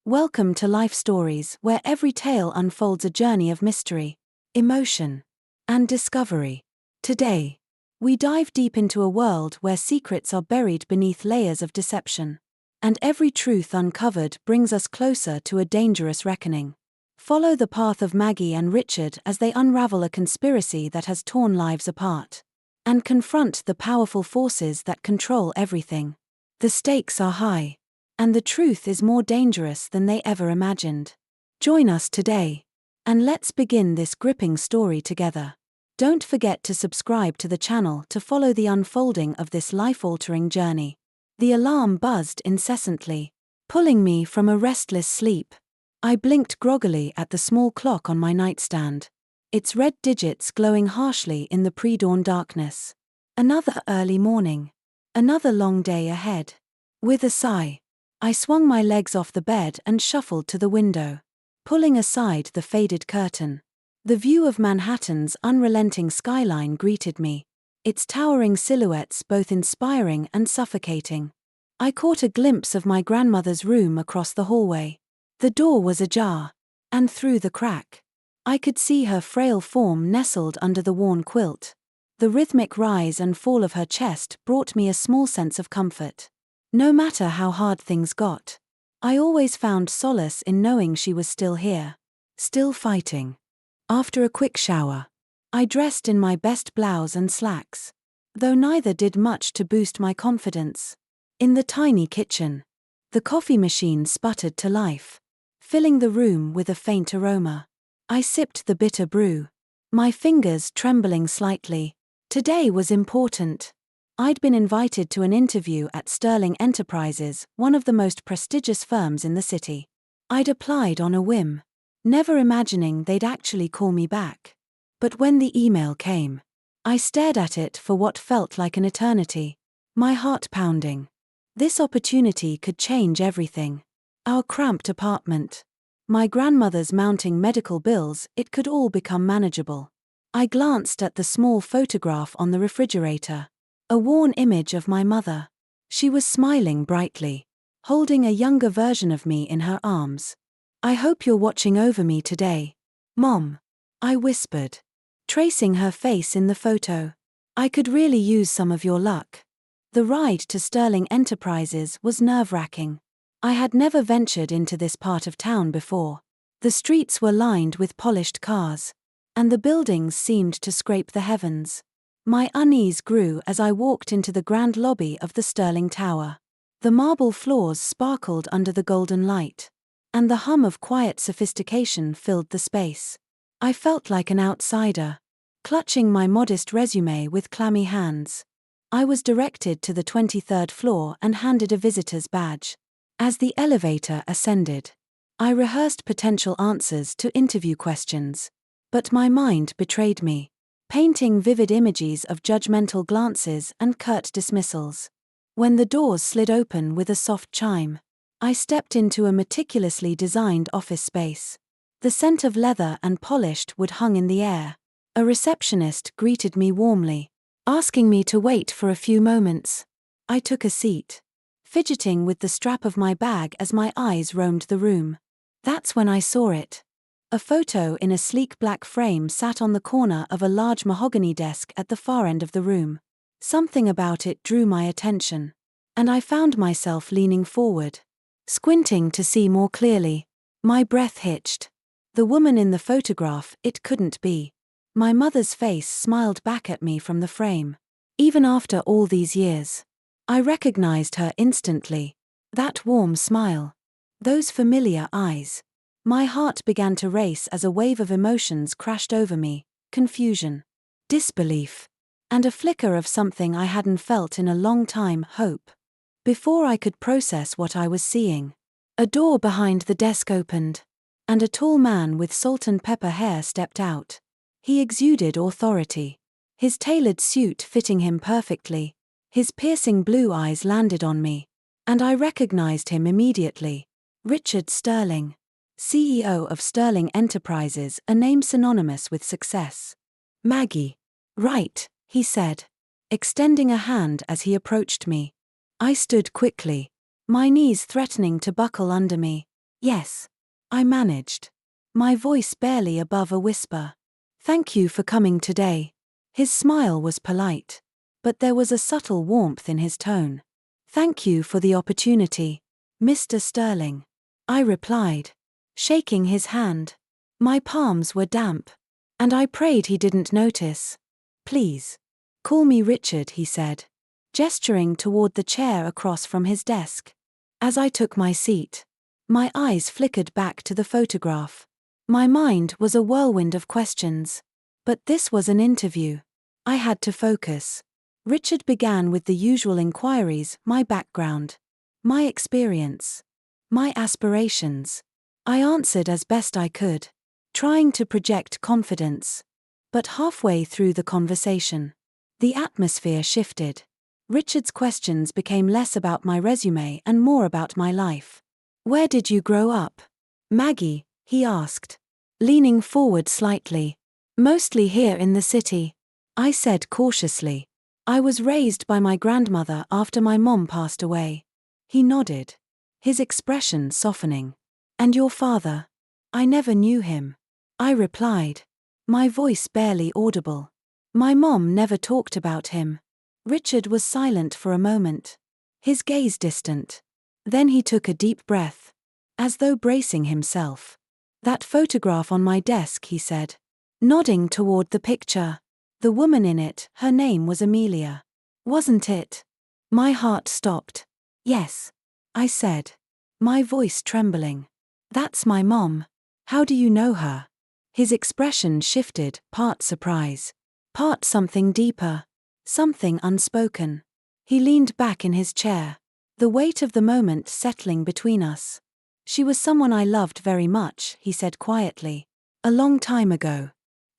Welcome to Life Stories, where every tale unfolds a journey of mystery, emotion, and discovery. Today, we dive deep into a world where secrets are buried beneath layers of deception, and every truth uncovered brings us closer to a dangerous reckoning. Follow the path of Maggie and Richard as they unravel a conspiracy that has torn lives apart, and confront the powerful forces that control everything. The stakes are high, and the truth is more dangerous than they ever imagined. Join us today, and let's begin this gripping story together. Don't forget to subscribe to the channel to follow the unfolding of this life-altering journey. The alarm buzzed incessantly, pulling me from a restless sleep. I blinked groggily at the small clock on my nightstand, its red digits glowing harshly in the pre-dawn darkness. Another early morning. Another long day ahead. With a sigh, I swung my legs off the bed and shuffled to the window, pulling aside the faded curtain. The view of Manhattan's unrelenting skyline greeted me, its towering silhouettes both inspiring and suffocating. I caught a glimpse of my grandmother's room across the hallway. The door was ajar, and through the crack, I could see her frail form nestled under the worn quilt. The rhythmic rise and fall of her chest brought me a small sense of comfort. No matter how hard things got, I always found solace in knowing she was still here, still fighting. After a quick shower, I dressed in my best blouse and slacks, though neither did much to boost my confidence. In the tiny kitchen, the coffee machine sputtered to life, filling the room with a faint aroma. I sipped the bitter brew, my fingers trembling slightly. Today was important. I'd been invited to an interview at Sterling Enterprises, one of the most prestigious firms in the city. I'd applied on a whim, never imagining they'd actually call me back. But when the email came, I stared at it for what felt like an eternity, my heart pounding. This opportunity could change everything. Our cramped apartment, my grandmother's mounting medical bills, it could all become manageable. I glanced at the small photograph on the refrigerator. A worn image of my mother. She was smiling brightly, holding a younger version of me in her arms. "I hope you're watching over me today, Mom," I whispered, tracing her face in the photo. "I could really use some of your luck." The ride to Sterling Enterprises was nerve-wracking. I had never ventured into this part of town before. The streets were lined with polished cars, and the buildings seemed to scrape the heavens. My unease grew as I walked into the grand lobby of the Sterling Tower. The marble floors sparkled under the golden light, and the hum of quiet sophistication filled the space. I felt like an outsider, clutching my modest resume with clammy hands. I was directed to the 23rd floor and handed a visitor's badge. As the elevator ascended, I rehearsed potential answers to interview questions, but my mind betrayed me, painting vivid images of judgmental glances and curt dismissals. When the doors slid open with a soft chime, I stepped into a meticulously designed office space. The scent of leather and polished wood hung in the air. A receptionist greeted me warmly, asking me to wait for a few moments. I took a seat, fidgeting with the strap of my bag as my eyes roamed the room. That's when I saw it. A photo in a sleek black frame sat on the corner of a large mahogany desk at the far end of the room. Something about it drew my attention, and I found myself leaning forward, squinting to see more clearly. My breath hitched. The woman in the photograph, it couldn't be. My mother's face smiled back at me from the frame. Even after all these years, I recognized her instantly. That warm smile, those familiar eyes. My heart began to race as a wave of emotions crashed over me: confusion, disbelief, and a flicker of something I hadn't felt in a long time: hope. Before I could process what I was seeing, a door behind the desk opened, and a tall man with salt and pepper hair stepped out. He exuded authority, his tailored suit fitting him perfectly. His piercing blue eyes landed on me, and I recognized him immediately. Richard Sterling, CEO of Sterling Enterprises, a name synonymous with success. "Maggie." "Right," he said, extending a hand as he approached me. I stood quickly, my knees threatening to buckle under me. Yes. I managed. My voice barely above a whisper. Thank you for coming today. His smile was polite, but there was a subtle warmth in his tone. Thank you for the opportunity, Mr. Sterling. I replied, shaking his hand. My palms were damp, and I prayed he didn't notice. Please. Call me Richard, he said, gesturing toward the chair across from his desk. As I took my seat, my eyes flickered back to the photograph. My mind was a whirlwind of questions. But this was an interview. I had to focus. Richard began with the usual inquiries: my background, my experience, my aspirations. I answered as best I could, trying to project confidence. But halfway through the conversation, the atmosphere shifted. Richard's questions became less about my resume and more about my life. Where did you grow up, Maggie? He asked, leaning forward slightly. Mostly here in the city, I said cautiously. I was raised by my grandmother after my mom passed away. He nodded, his expression softening. And your father? I never knew him. I replied, my voice barely audible. My mom never talked about him. Richard was silent for a moment, his gaze distant. Then he took a deep breath, as though bracing himself. That photograph on my desk, he said, nodding toward the picture. The woman in it, her name was Amelia. Wasn't it? My heart stopped. Yes, I said, my voice trembling. That's my mom. How do you know her? His expression shifted, part surprise, part something deeper, something unspoken. He leaned back in his chair, the weight of the moment settling between us. She was someone I loved very much, he said quietly. A long time ago.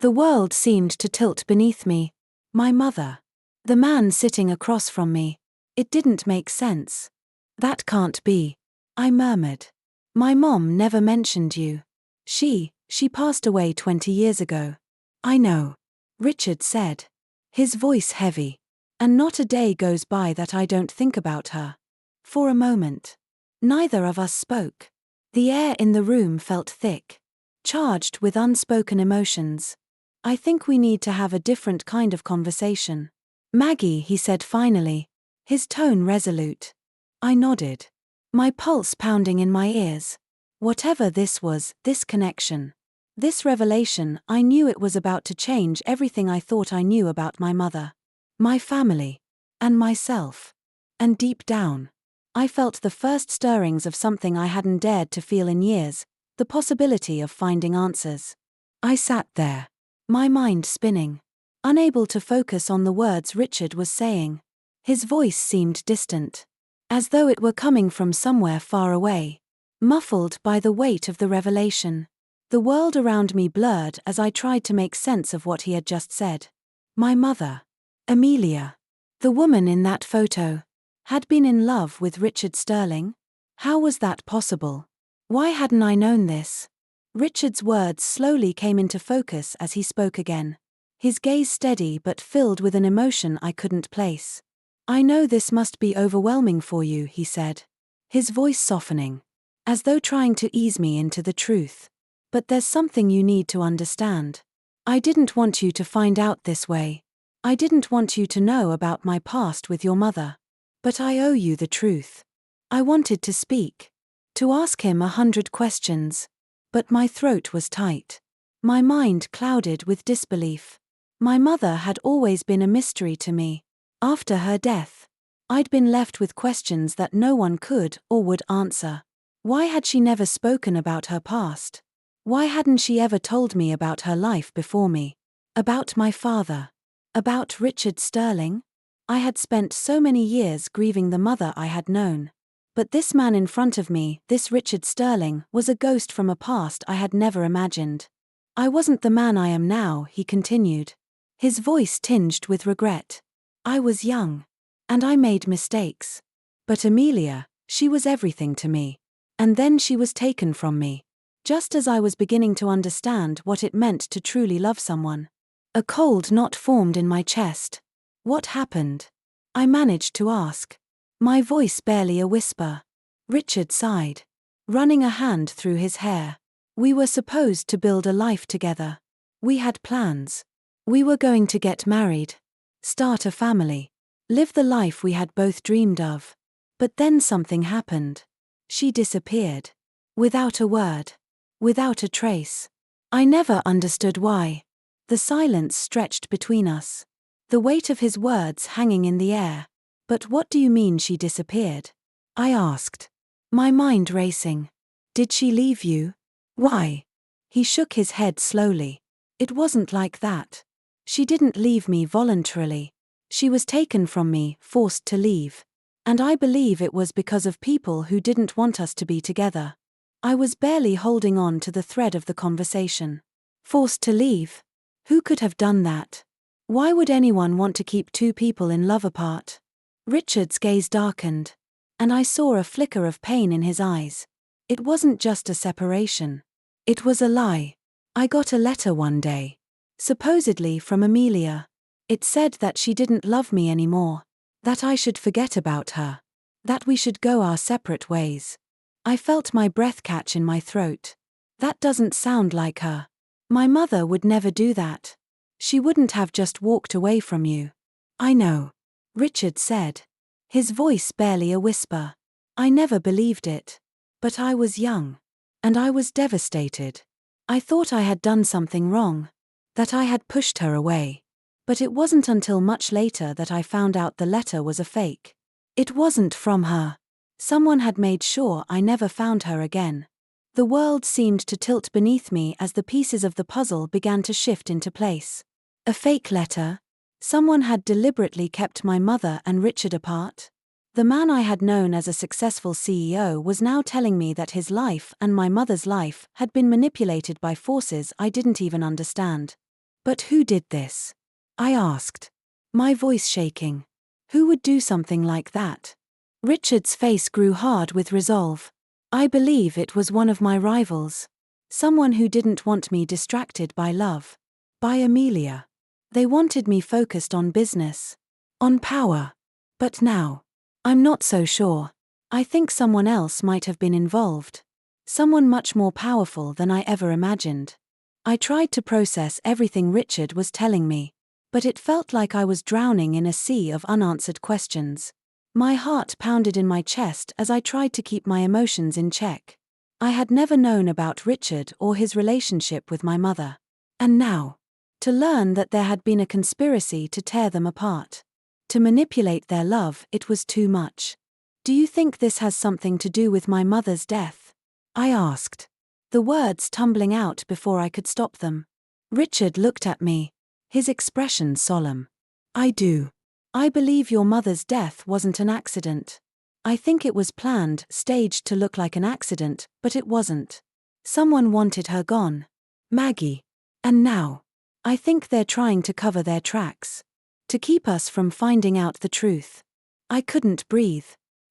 The world seemed to tilt beneath me. My mother. The man sitting across from me. It didn't make sense. That can't be, I murmured. My mom never mentioned you. She passed away 20 years ago. I know, Richard said, his voice heavy. And not a day goes by that I don't think about her. For a moment, neither of us spoke. The air in the room felt thick, charged with unspoken emotions. I think we need to have a different kind of conversation. Maggie, he said finally, his tone resolute. I nodded, my pulse pounding in my ears. Whatever this was, this connection, this revelation, I knew it was about to change everything I thought I knew about my mother, my family, and myself. And deep down, I felt the first stirrings of something I hadn't dared to feel in years, the possibility of finding answers. I sat there, my mind spinning, unable to focus on the words Richard was saying. His voice seemed distant, as though it were coming from somewhere far away, muffled by the weight of the revelation. The world around me blurred as I tried to make sense of what he had just said. My mother, Amelia, the woman in that photo, had been in love with Richard Sterling? How was that possible? Why hadn't I known this? Richard's words slowly came into focus as he spoke again, his gaze steady but filled with an emotion I couldn't place. I know this must be overwhelming for you, he said, his voice softening, as though trying to ease me into the truth. But there's something you need to understand. I didn't want you to find out this way. I didn't want you to know about my past with your mother. But I owe you the truth. I wanted to speak, to ask him 100 questions. But my throat was tight. My mind clouded with disbelief. My mother had always been a mystery to me. After her death, I'd been left with questions that no one could or would answer. Why had she never spoken about her past? Why hadn't she ever told me about her life before me? About my father? About Richard Sterling? I had spent so many years grieving the mother I had known. But this man in front of me, this Richard Sterling, was a ghost from a past I had never imagined. I wasn't the man I am now, he continued, his voice tinged with regret. I was young, and I made mistakes. But Amelia, she was everything to me. And then she was taken from me, just as I was beginning to understand what it meant to truly love someone. A cold knot formed in my chest. What happened? I managed to ask, my voice barely a whisper. Richard sighed. running a hand through his hair. We were supposed to build a life together. We had plans. We were going to get married, start a family, live the life we had both dreamed of. But then something happened. She disappeared. Without a word. Without a trace. I never understood why. The silence stretched between us. The weight of his words hanging in the air. But what do you mean she disappeared? I asked. My mind racing. Did she leave you? Why? He shook his head slowly. It wasn't like that. She didn't leave me voluntarily. She was taken from me, forced to leave. And I believe it was because of people who didn't want us to be together. I was barely holding on to the thread of the conversation. Forced to leave? Who could have done that? Why would anyone want to keep two people in love apart? Richard's gaze darkened, and I saw a flicker of pain in his eyes. It wasn't just a separation. It was a lie. I got a letter one day, supposedly from Amelia. It said that she didn't love me anymore, that I should forget about her, that we should go our separate ways. I felt my breath catch in my throat. That doesn't sound like her. My mother would never do that. She wouldn't have just walked away from you. I know, Richard said, his voice barely a whisper. I never believed it. But I was young. And I was devastated. I thought I had done something wrong, that I had pushed her away. But it wasn't until much later that I found out the letter was a fake. It wasn't from her. Someone had made sure I never found her again. The world seemed to tilt beneath me as the pieces of the puzzle began to shift into place. A fake letter? Someone had deliberately kept my mother and Richard apart? The man I had known as a successful CEO was now telling me that his life and my mother's life had been manipulated by forces I didn't even understand. But who did this? I asked, my voice shaking. Who would do something like that? Richard's face grew hard with resolve. I believe it was one of my rivals. Someone who didn't want me distracted by love. By Amelia. They wanted me focused on business. On power. But now, I'm not so sure. I think someone else might have been involved. Someone much more powerful than I ever imagined. I tried to process everything Richard was telling me, but it felt like I was drowning in a sea of unanswered questions. My heart pounded in my chest as I tried to keep my emotions in check. I had never known about Richard or his relationship with my mother. And now, to learn that there had been a conspiracy to tear them apart. To manipulate their love, it was too much. Do you think this has something to do with my mother's death? I asked, the words tumbling out before I could stop them. Richard looked at me, his expression solemn. I do. I believe your mother's death wasn't an accident. I think it was planned, staged to look like an accident, but it wasn't. Someone wanted her gone. Maggie. And now, I think they're trying to cover their tracks. To keep us from finding out the truth. I couldn't breathe.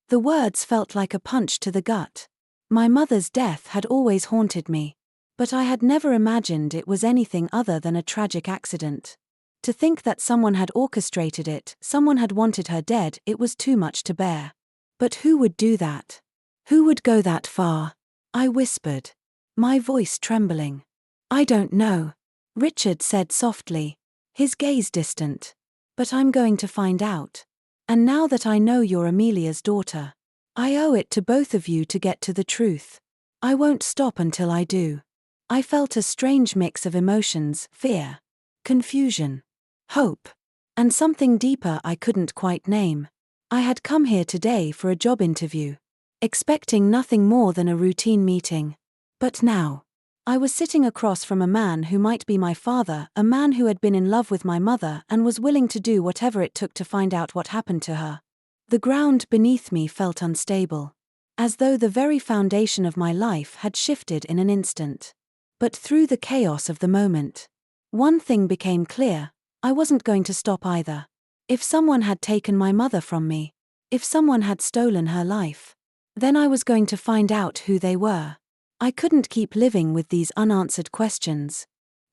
The words felt like a punch to the gut. My mother's death had always haunted me. But I had never imagined it was anything other than a tragic accident. To think that someone had orchestrated it, someone had wanted her dead, it was too much to bear. But who would do that? Who would go that far? I whispered, my voice trembling. I don't know, Richard said softly, his gaze distant. But I'm going to find out. And now that I know you're Amelia's daughter, I owe it to both of you to get to the truth. I won't stop until I do. I felt a strange mix of emotions, fear, confusion, hope, and something deeper I couldn't quite name. I had come here today for a job interview, expecting nothing more than a routine meeting. But now, I was sitting across from a man who might be my father, a man who had been in love with my mother and was willing to do whatever it took to find out what happened to her. The ground beneath me felt unstable, as though the very foundation of my life had shifted in an instant. But through the chaos of the moment, one thing became clear: I wasn't going to stop either. If someone had taken my mother from me, if someone had stolen her life, then I was going to find out who they were. I couldn't keep living with these unanswered questions.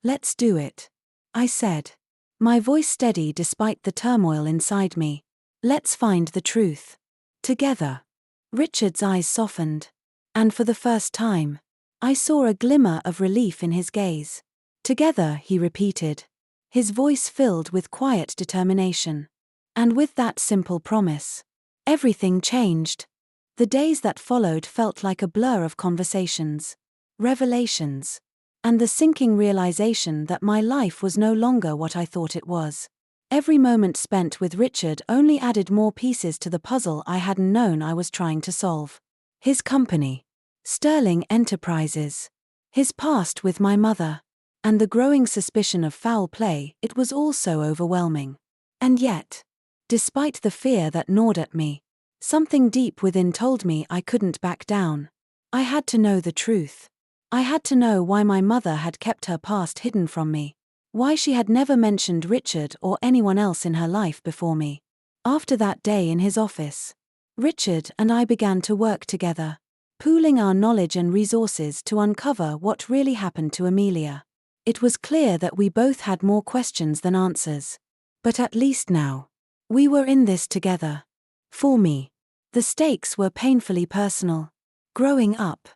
Let's do it, I said, my voice steady despite the turmoil inside me. Let's find the truth. Together. Richard's eyes softened. And for the first time, I saw a glimmer of relief in his gaze. Together, he repeated, his voice filled with quiet determination. And with that simple promise, everything changed. The days that followed felt like a blur of conversations, revelations, and the sinking realization that my life was no longer what I thought it was. Every moment spent with Richard only added more pieces to the puzzle I hadn't known I was trying to solve. His company, Sterling Enterprises, his past with my mother, and the growing suspicion of foul play, it was all so overwhelming. And yet, despite the fear that gnawed at me, something deep within told me I couldn't back down. I had to know the truth. I had to know why my mother had kept her past hidden from me, why she had never mentioned Richard or anyone else in her life before me. After that day in his office, Richard and I began to work together, pooling our knowledge and resources to uncover what really happened to Amelia. It was clear that we both had more questions than answers. But at least now, we were in this together. For me, the stakes were painfully personal. Growing up,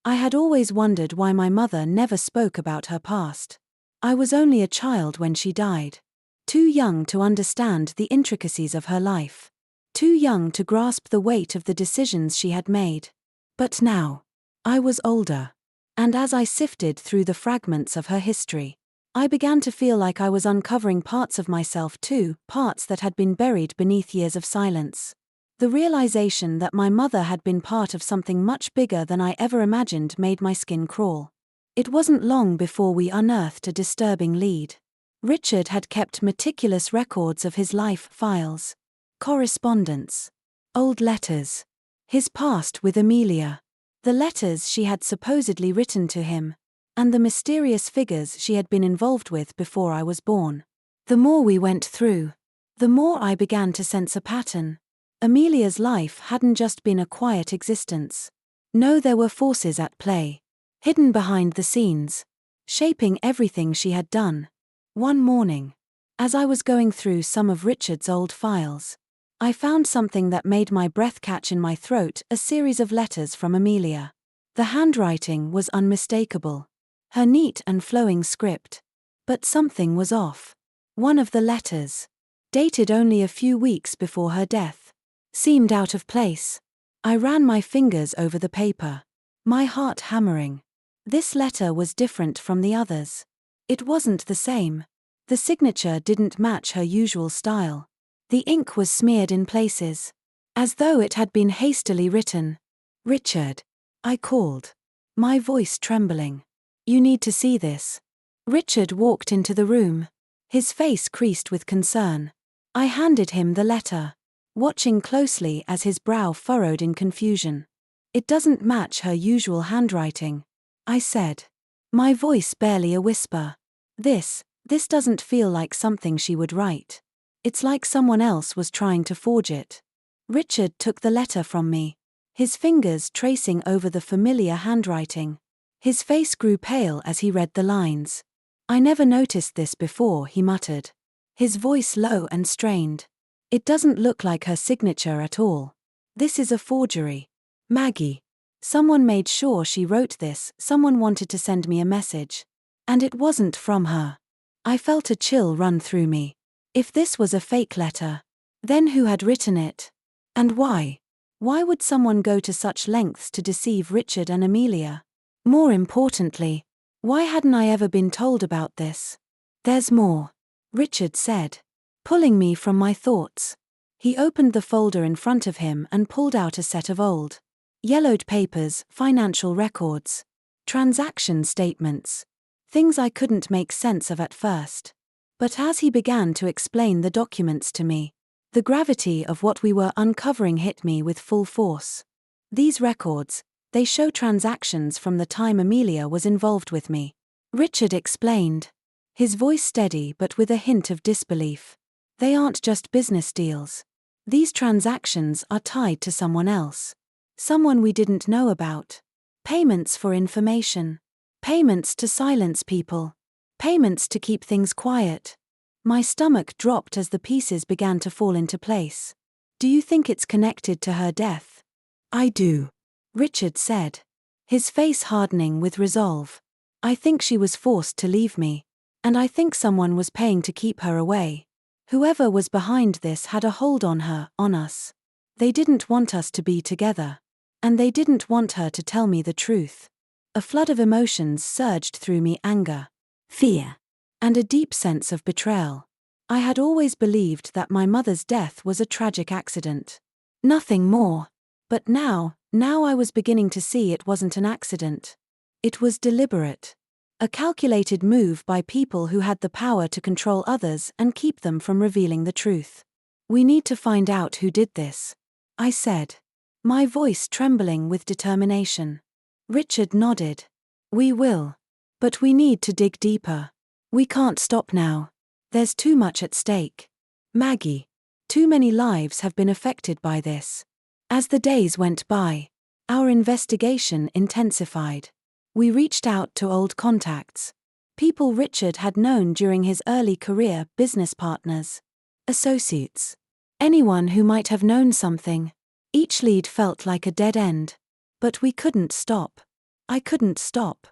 I had always wondered why my mother never spoke about her past. I was only a child when she died, too young to understand the intricacies of her life, too young to grasp the weight of the decisions she had made. But now, I was older, and as I sifted through the fragments of her history, I began to feel like I was uncovering parts of myself too, parts that had been buried beneath years of silence. The realization that my mother had been part of something much bigger than I ever imagined made my skin crawl. It wasn't long before we unearthed a disturbing lead. Richard had kept meticulous records of his life files, correspondence, old letters, his past with Amelia, the letters she had supposedly written to him, and the mysterious figures she had been involved with before I was born. The more we went through, the more I began to sense a pattern. Amelia's life hadn't just been a quiet existence. No, there were forces at play, hidden behind the scenes, shaping everything she had done. One morning, as I was going through some of Richard's old files, I found something that made my breath catch in my throat, a series of letters from Amelia. The handwriting was unmistakable, her neat and flowing script. But something was off. One of the letters, dated only a few weeks before her death, seemed out of place. I ran my fingers over the paper, my heart hammering. This letter was different from the others. It wasn't the same. The signature didn't match her usual style. The ink was smeared in places, as though it had been hastily written. "Richard," I called, my voice trembling. "You need to see this." Richard walked into the room, his face creased with concern. I handed him the letter, watching closely as his brow furrowed in confusion. "It doesn't match her usual handwriting," I said, my voice barely a whisper. This doesn't feel like something she would write. It's like someone else was trying to forge it." Richard took the letter from me, his fingers tracing over the familiar handwriting. His face grew pale as he read the lines. "I never noticed this before," he muttered, his voice low and strained. "It doesn't look like her signature at all. This is a forgery. Maggie. Someone made sure she wrote this, someone wanted to send me a message. And it wasn't from her." I felt a chill run through me. If this was a fake letter, then who had written it? And why? Why would someone go to such lengths to deceive Richard and Amelia? More importantly, why hadn't I ever been told about this? "There's more," Richard said, pulling me from my thoughts. He opened the folder in front of him and pulled out a set of old, yellowed papers, financial records, transaction statements, things I couldn't make sense of at first. But as he began to explain the documents to me, the gravity of what we were uncovering hit me with full force. These records, they show transactions from the time Amelia was involved with me, Richard explained, his voice steady but with a hint of disbelief. They aren't just business deals. These transactions are tied to someone else. Someone we didn't know about. Payments for information. Payments to silence people. Payments to keep things quiet. My stomach dropped as the pieces began to fall into place. "Do you think it's connected to her death?" "I do," Richard said, his face hardening with resolve. I think she was forced to leave me. And I think someone was paying to keep her away. Whoever was behind this had a hold on her, on us. They didn't want us to be together. And they didn't want her to tell me the truth. A flood of emotions surged through me: anger, fear, and a deep sense of betrayal. I had always believed that my mother's death was a tragic accident. Nothing more. But now I was beginning to see it wasn't an accident. It was deliberate. A calculated move by people who had the power to control others and keep them from revealing the truth. We need to find out who did this, I said, my voice trembling with determination. Richard nodded. We will. But we need to dig deeper. We can't stop now. There's too much at stake. Maggie. Too many lives have been affected by this. As the days went by, our investigation intensified. We reached out to old contacts. People Richard had known during his early career: business partners, associates, anyone who might have known something. Each lead felt like a dead end. But we couldn't stop. I couldn't stop.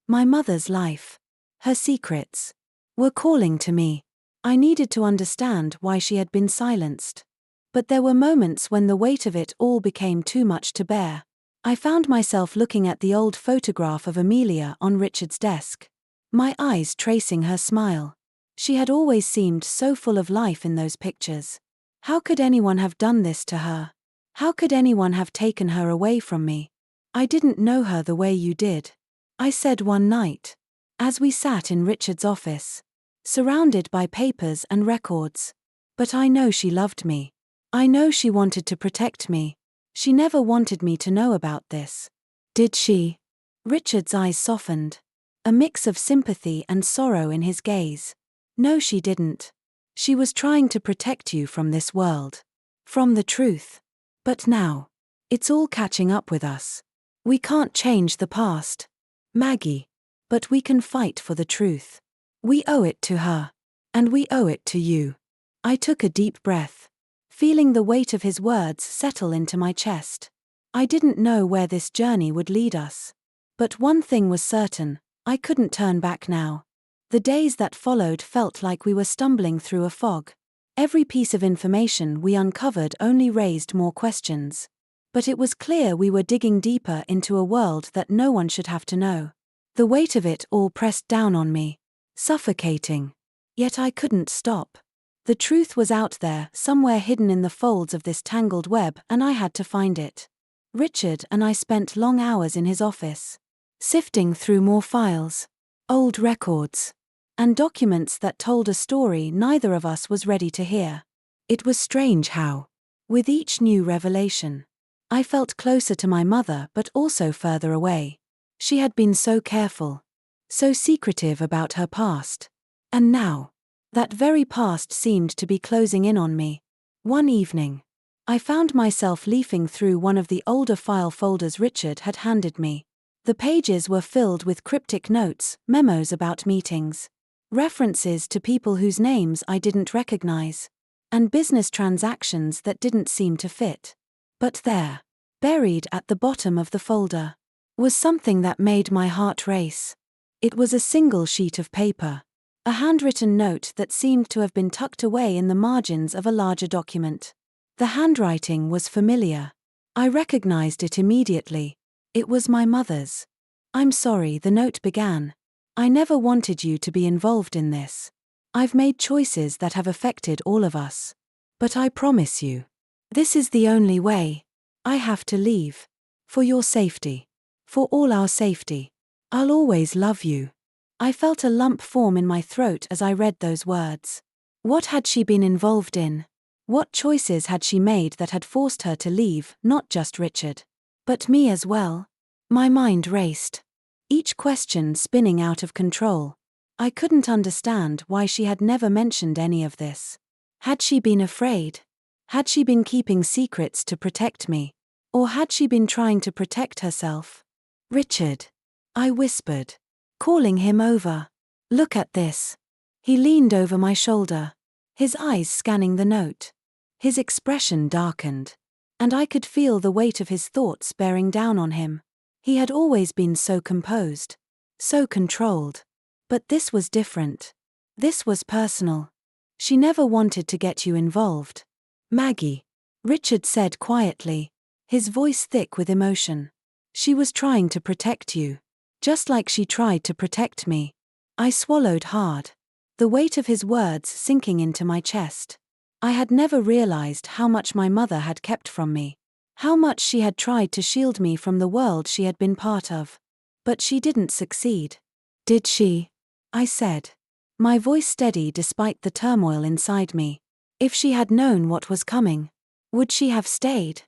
My mother's life, her secrets, were calling to me. I needed to understand why she had been silenced. But there were moments when the weight of it all became too much to bear. I found myself looking at the old photograph of Amelia on Richard's desk, my eyes tracing her smile. She had always seemed so full of life in those pictures. How could anyone have done this to her? How could anyone have taken her away from me? I didn't know her the way you did, I said one night, as we sat in Richard's office, surrounded by papers and records. But I know she loved me. I know she wanted to protect me. She never wanted me to know about this. Did she? Richard's eyes softened, a mix of sympathy and sorrow in his gaze. No, she didn't. She was trying to protect you from this world, from the truth. But now, it's all catching up with us. We can't change the past, Maggie, but we can fight for the truth. We owe it to her. And we owe it to you. I took a deep breath, feeling the weight of his words settle into my chest. I didn't know where this journey would lead us. But one thing was certain: I couldn't turn back now. The days that followed felt like we were stumbling through a fog. Every piece of information we uncovered only raised more questions. But it was clear we were digging deeper into a world that no one should have to know. The weight of it all pressed down on me, suffocating. Yet I couldn't stop. The truth was out there, somewhere hidden in the folds of this tangled web, and I had to find it. Richard and I spent long hours in his office, sifting through more files, old records, and documents that told a story neither of us was ready to hear. It was strange how, with each new revelation, I felt closer to my mother but also further away. She had been so careful, so secretive about her past. And now, that very past seemed to be closing in on me. One evening, I found myself leafing through one of the older file folders Richard had handed me. The pages were filled with cryptic notes, memos about meetings, references to people whose names I didn't recognize, and business transactions that didn't seem to fit. But there, buried at the bottom of the folder, was something that made my heart race. It was a single sheet of paper, a handwritten note that seemed to have been tucked away in the margins of a larger document. The handwriting was familiar. I recognized it immediately. It was my mother's. "I'm sorry," the note began. "I never wanted you to be involved in this. I've made choices that have affected all of us. But I promise you, this is the only way. I have to leave. For your safety. For all our safety. I'll always love you." I felt a lump form in my throat as I read those words. What had she been involved in? What choices had she made that had forced her to leave, not just Richard, but me as well? My mind raced, each question spinning out of control. I couldn't understand why she had never mentioned any of this. Had she been afraid? Had she been keeping secrets to protect me? Or had she been trying to protect herself? "Richard," I whispered, calling him over. "Look at this." He leaned over my shoulder, his eyes scanning the note. His expression darkened, and I could feel the weight of his thoughts bearing down on him. He had always been so composed, so controlled. But this was different. This was personal. She never wanted to get you involved. Maggie, Richard said quietly, his voice thick with emotion. She was trying to protect you. Just like she tried to protect me. I swallowed hard. The weight of his words sinking into my chest. I had never realized how much my mother had kept from me. How much she had tried to shield me from the world she had been part of. But she didn't succeed. Did she? I said. My voice steady despite the turmoil inside me. If she had known what was coming, would she have stayed?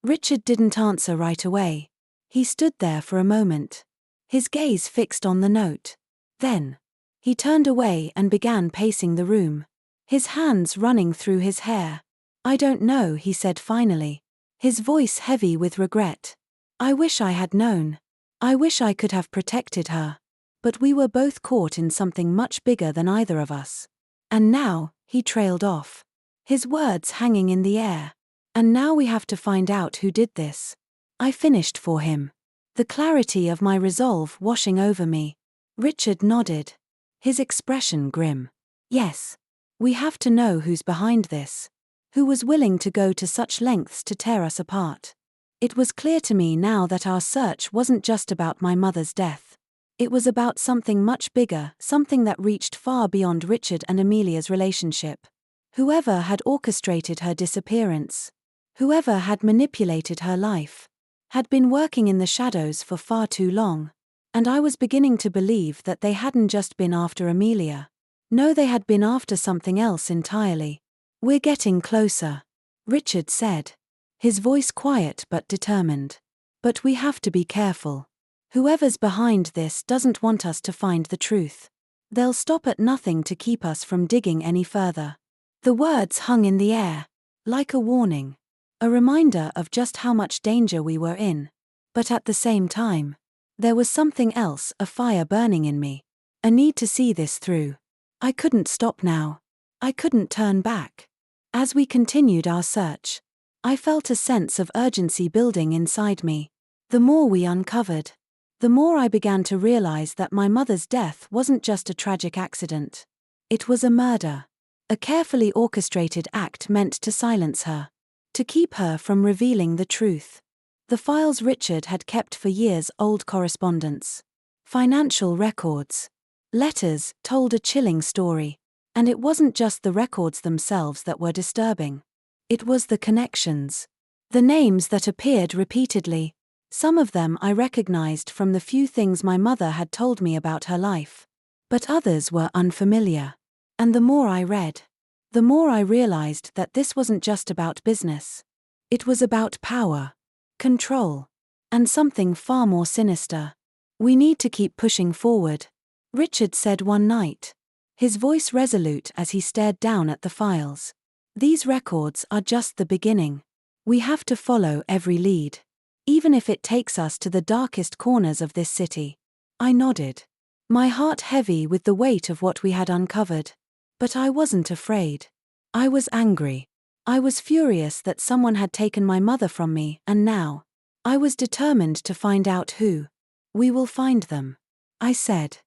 Richard didn't answer right away. He stood there for a moment. His gaze fixed on the note. Then, he turned away and began pacing the room. His hands running through his hair. I don't know, he said finally. His voice heavy with regret. I wish I had known. I wish I could have protected her. But we were both caught in something much bigger than either of us. And now, he trailed off. His words hanging in the air. And now we have to find out who did this. I finished for him. The clarity of my resolve washing over me. Richard nodded. His expression grim. Yes. We have to know who's behind this. Who was willing to go to such lengths to tear us apart. It was clear to me now that our search wasn't just about my mother's death. It was about something much bigger, something that reached far beyond Richard and Amelia's relationship. Whoever had orchestrated her disappearance, whoever had manipulated her life, had been working in the shadows for far too long, and I was beginning to believe that they hadn't just been after Amelia. No, they had been after something else entirely. We're getting closer, Richard said, his voice quiet but determined. But we have to be careful. Whoever's behind this doesn't want us to find the truth. They'll stop at nothing to keep us from digging any further. The words hung in the air, like a warning, a reminder of just how much danger we were in. But at the same time, there was something else, a fire burning in me, a need to see this through. I couldn't stop now. I couldn't turn back. As we continued our search, I felt a sense of urgency building inside me. The more we uncovered, the more I began to realize that my mother's death wasn't just a tragic accident. It was a murder. A carefully orchestrated act meant to silence her. To keep her from revealing the truth. The files Richard had kept for years, old correspondence, financial records, letters, told a chilling story. And it wasn't just the records themselves that were disturbing. It was the connections. The names that appeared repeatedly. Some of them I recognized from the few things my mother had told me about her life. But others were unfamiliar. And the more I read, the more I realized that this wasn't just about business. It was about power, control, and something far more sinister. We need to keep pushing forward, Richard said one night, his voice resolute as he stared down at the files. These records are just the beginning. We have to follow every lead. Even if it takes us to the darkest corners of this city. I nodded. My heart heavy with the weight of what we had uncovered. But I wasn't afraid. I was angry. I was furious that someone had taken my mother from me, and now, I was determined to find out who. We will find them, I said.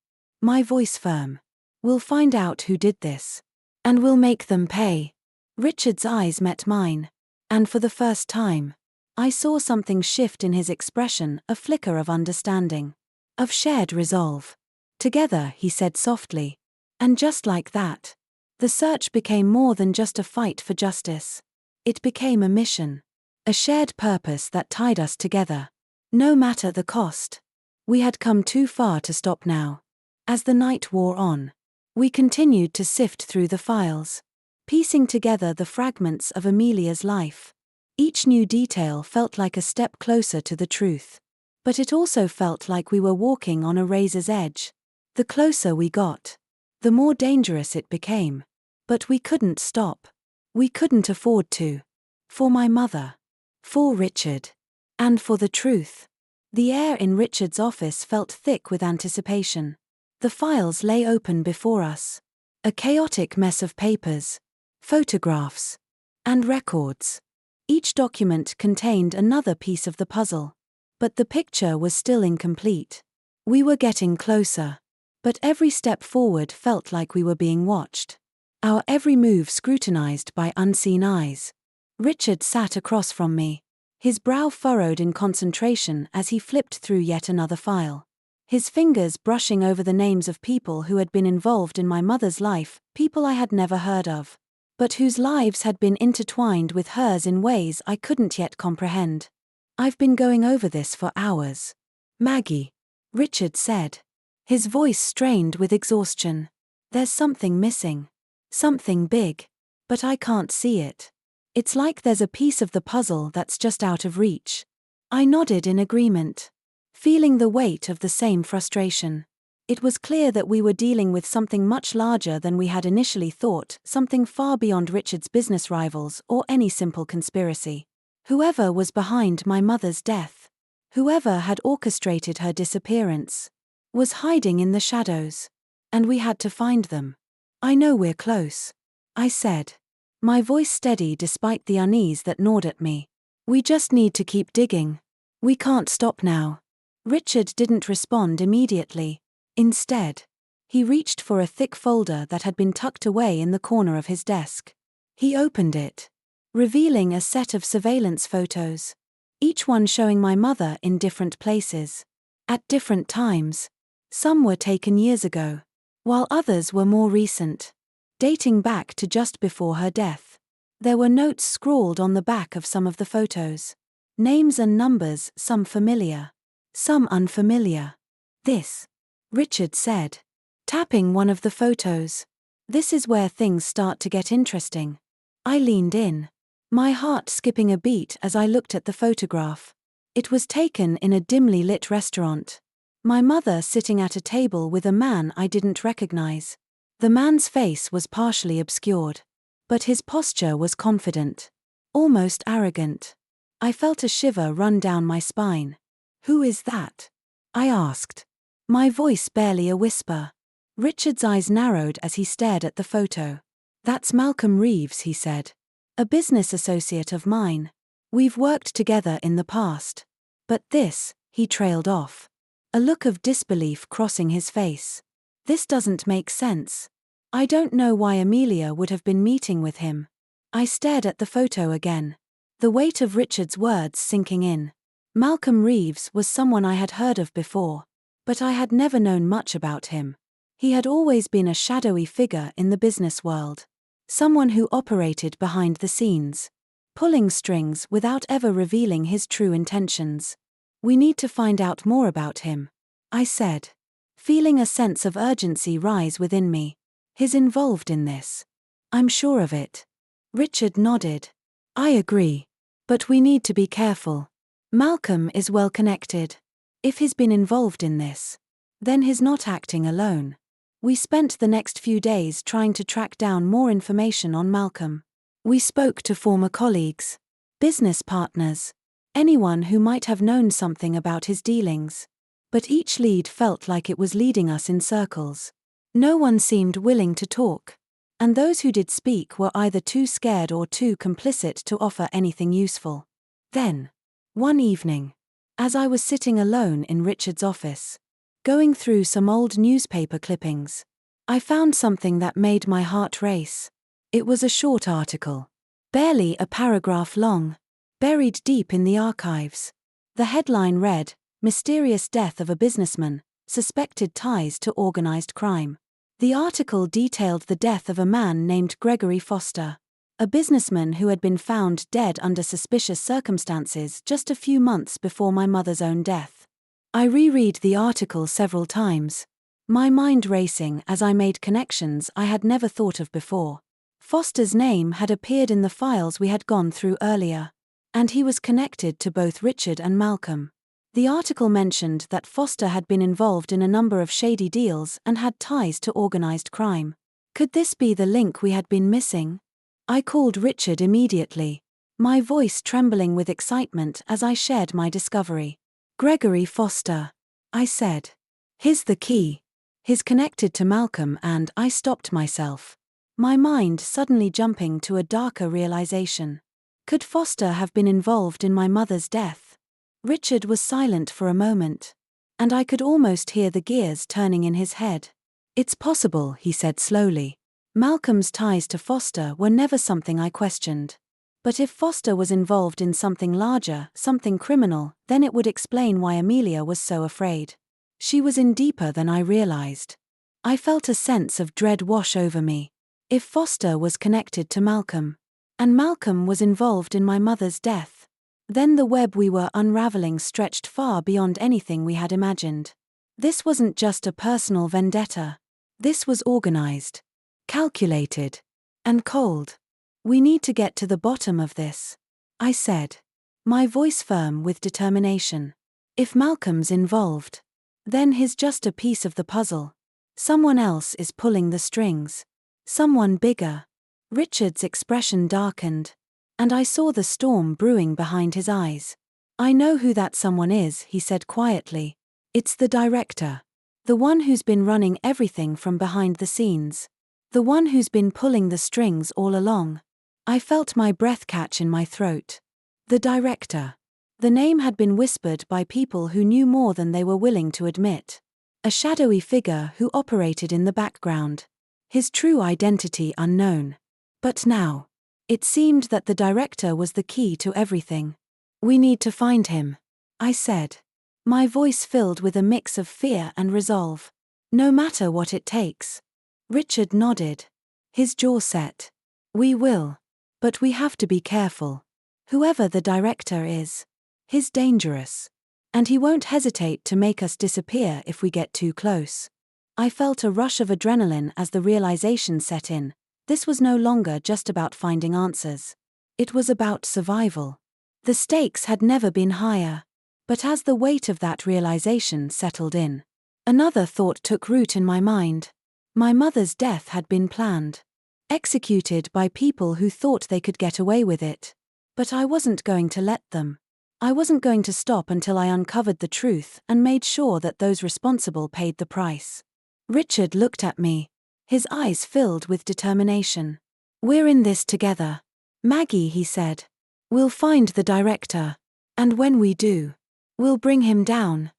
My voice firm. We'll find out who did this. And we'll make them pay. Richard's eyes met mine. And for the first time, I saw something shift in his expression, a flicker of understanding. Of shared resolve. Together, he said softly. And just like that, the search became more than just a fight for justice. It became a mission. A shared purpose that tied us together. No matter the cost. We had come too far to stop now. As the night wore on, we continued to sift through the files, piecing together the fragments of Amelia's life. Each new detail felt like a step closer to the truth. But it also felt like we were walking on a razor's edge. The closer we got, the more dangerous it became. But we couldn't stop. We couldn't afford to. For my mother. For Richard. And for the truth. The air in Richard's office felt thick with anticipation. The files lay open before us. A chaotic mess of papers, photographs, and records. Each document contained another piece of the puzzle. But the picture was still incomplete. We were getting closer. But every step forward felt like we were being watched. Our every move scrutinized by unseen eyes. Richard sat across from me, his brow furrowed in concentration as he flipped through yet another file. His fingers brushing over the names of people who had been involved in my mother's life, people I had never heard of, but whose lives had been intertwined with hers in ways I couldn't yet comprehend. I've been going over this for hours. Maggie, Richard said, his voice strained with exhaustion. There's something missing. Something big. But I can't see it. It's like there's a piece of the puzzle that's just out of reach. I nodded in agreement, feeling the weight of the same frustration. It was clear that we were dealing with something much larger than we had initially thought, something far beyond Richard's business rivals or any simple conspiracy. Whoever was behind my mother's death, whoever had orchestrated her disappearance, was hiding in the shadows. And we had to find them. I know we're close, I said, my voice steady despite the unease that gnawed at me. We just need to keep digging. We can't stop now. Richard didn't respond immediately. Instead, he reached for a thick folder that had been tucked away in the corner of his desk. He opened it, revealing a set of surveillance photos, each one showing my mother in different places, at different times. Some were taken years ago, while others were more recent, dating back to just before her death. There were notes scrawled on the back of some of the photos. Names and numbers, some familiar, some unfamiliar. This, Richard said, tapping one of the photos. This is where things start to get interesting. I leaned in, my heart skipping a beat as I looked at the photograph. It was taken in a dimly lit restaurant. My mother sitting at a table with a man I didn't recognize. The man's face was partially obscured, but his posture was confident, almost arrogant. I felt a shiver run down my spine. Who is that? I asked, my voice barely a whisper. Richard's eyes narrowed as he stared at the photo. That's Malcolm Reeves, he said. A business associate of mine. We've worked together in the past. But this, he trailed off, a look of disbelief crossing his face. This doesn't make sense. I don't know why Amelia would have been meeting with him. I stared at the photo again, the weight of Richard's words sinking in. Malcolm Reeves was someone I had heard of before, but I had never known much about him. He had always been a shadowy figure in the business world, someone who operated behind the scenes, pulling strings without ever revealing his true intentions. We need to find out more about him, I said, feeling a sense of urgency rise within me. He's involved in this. I'm sure of it. Richard nodded. I agree. But we need to be careful. Malcolm is well connected. If he's been involved in this, then he's not acting alone. We spent the next few days trying to track down more information on Malcolm. We spoke to former colleagues, business partners, anyone who might have known something about his dealings. But each lead felt like it was leading us in circles. No one seemed willing to talk, and those who did speak were either too scared or too complicit to offer anything useful. Then, one evening, as I was sitting alone in Richard's office, going through some old newspaper clippings, I found something that made my heart race. It was a short article, barely a paragraph long, buried deep in the archives. The headline read, "Mysterious Death of a Businessman, Suspected Ties to Organized Crime." The article detailed the death of a man named Gregory Foster, a businessman who had been found dead under suspicious circumstances just a few months before my mother's own death. I reread the article several times, my mind racing as I made connections I had never thought of before. Foster's name had appeared in the files we had gone through earlier, and he was connected to both Richard and Malcolm. The article mentioned that Foster had been involved in a number of shady deals and had ties to organized crime. Could this be the link we had been missing? I called Richard immediately, my voice trembling with excitement as I shared my discovery. Gregory Foster, I said. He's the key. He's connected to Malcolm, and I stopped myself, my mind suddenly jumping to a darker realization. Could Foster have been involved in my mother's death? Richard was silent for a moment, and I could almost hear the gears turning in his head. "It's possible," he said slowly. "Malcolm's ties to Foster were never something I questioned. But if Foster was involved in something larger, something criminal, then it would explain why Amelia was so afraid. She was in deeper than I realized." I felt a sense of dread wash over me. If Foster was connected to Malcolm, and Malcolm was involved in my mother's death, then the web we were unraveling stretched far beyond anything we had imagined. This wasn't just a personal vendetta. This was organized, calculated, and cold. "We need to get to the bottom of this," I said, my voice firm with determination. "If Malcolm's involved, then he's just a piece of the puzzle. Someone else is pulling the strings. Someone bigger." Richard's expression darkened, and I saw the storm brewing behind his eyes. "I know who that someone is," he said quietly. "It's the director. The one who's been running everything from behind the scenes. The one who's been pulling the strings all along." I felt my breath catch in my throat. The director. The name had been whispered by people who knew more than they were willing to admit. A shadowy figure who operated in the background. His true identity unknown. But now, it seemed that the director was the key to everything. "We need to find him," I said, my voice filled with a mix of fear and resolve. "No matter what it takes." Richard nodded, his jaw set. "We will. But we have to be careful. Whoever the director is, he's dangerous. And he won't hesitate to make us disappear if we get too close." I felt a rush of adrenaline as the realization set in. This was no longer just about finding answers. It was about survival. The stakes had never been higher. But as the weight of that realization settled in, another thought took root in my mind. My mother's death had been planned. Executed by people who thought they could get away with it. But I wasn't going to let them. I wasn't going to stop until I uncovered the truth and made sure that those responsible paid the price. Richard looked at me, his eyes filled with determination. "We're in this together, Maggie," he said. "We'll find the director. And when we do, we'll bring him down.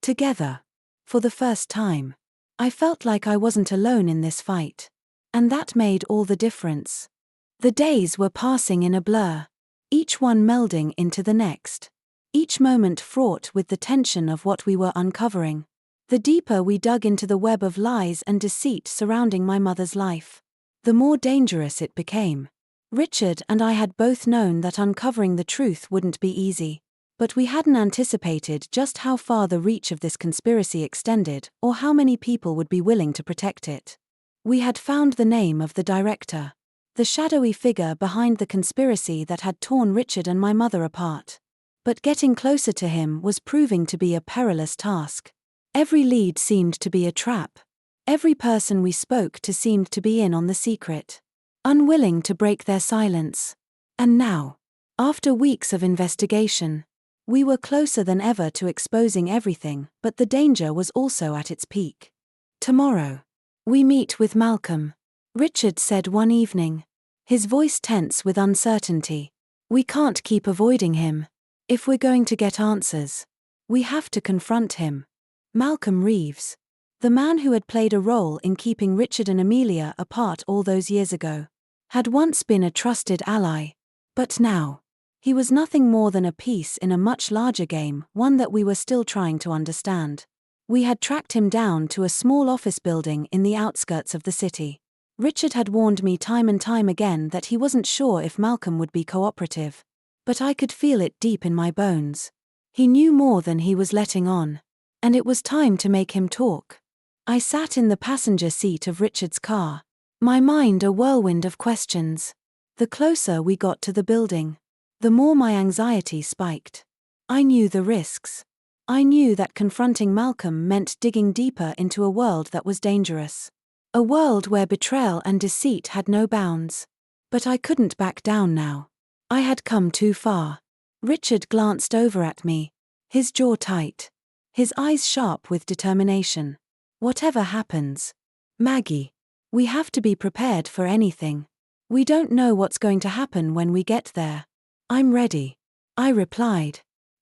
Together." For the first time, I felt like I wasn't alone in this fight. And that made all the difference. The days were passing in a blur, each one melding into the next. Each moment fraught with the tension of what we were uncovering. The deeper we dug into the web of lies and deceit surrounding my mother's life, the more dangerous it became. Richard and I had both known that uncovering the truth wouldn't be easy, but we hadn't anticipated just how far the reach of this conspiracy extended or how many people would be willing to protect it. We had found the name of the director, the shadowy figure behind the conspiracy that had torn Richard and my mother apart. But getting closer to him was proving to be a perilous task. Every lead seemed to be a trap. Every person we spoke to seemed to be in on the secret, unwilling to break their silence. And now, after weeks of investigation, we were closer than ever to exposing everything, but the danger was also at its peak. "Tomorrow, we meet with Malcolm," Richard said one evening, his voice tense with uncertainty. "We can't keep avoiding him. If we're going to get answers, we have to confront him." Malcolm Reeves, the man who had played a role in keeping Richard and Amelia apart all those years ago, had once been a trusted ally. But now, he was nothing more than a piece in a much larger game, one that we were still trying to understand. We had tracked him down to a small office building in the outskirts of the city. Richard had warned me time and time again that he wasn't sure if Malcolm would be cooperative. But I could feel it deep in my bones. He knew more than he was letting on. And it was time to make him talk. I sat in the passenger seat of Richard's car, my mind a whirlwind of questions. The closer we got to the building, the more my anxiety spiked. I knew the risks. I knew that confronting Malcolm meant digging deeper into a world that was dangerous. A world where betrayal and deceit had no bounds. But I couldn't back down now. I had come too far. Richard glanced over at me, his jaw tight, his eyes sharp with determination. "Whatever happens, Maggie, we have to be prepared for anything. We don't know what's going to happen when we get there." "I'm ready," I replied.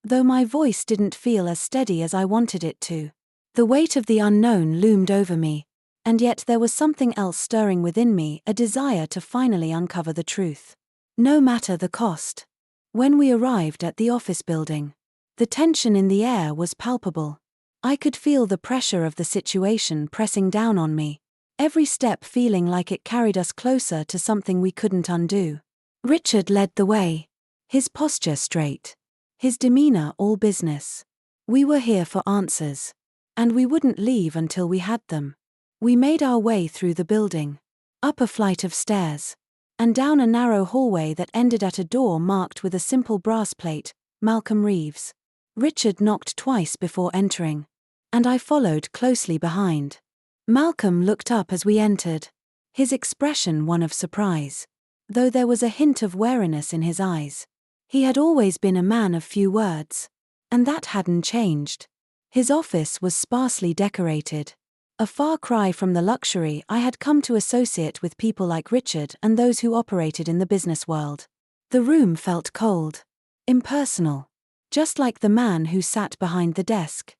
though my voice didn't feel as steady as I wanted it to. The weight of the unknown loomed over me, and yet there was something else stirring within me, a desire to finally uncover the truth. No matter the cost. When we arrived at the office building, the tension in the air was palpable. I could feel the pressure of the situation pressing down on me, every step feeling like it carried us closer to something we couldn't undo. Richard led the way, his posture straight, his demeanor all business. We were here for answers, and we wouldn't leave until we had them. We made our way through the building, up a flight of stairs, and down a narrow hallway that ended at a door marked with a simple brass plate, Malcolm Reeves. Richard knocked twice before entering, and I followed closely behind. Malcolm looked up as we entered, his expression one of surprise, though there was a hint of wariness in his eyes. He had always been a man of few words, and that hadn't changed. His office was sparsely decorated, a far cry from the luxury I had come to associate with people like Richard and those who operated in the business world. The room felt cold, impersonal, just like the man who sat behind the desk.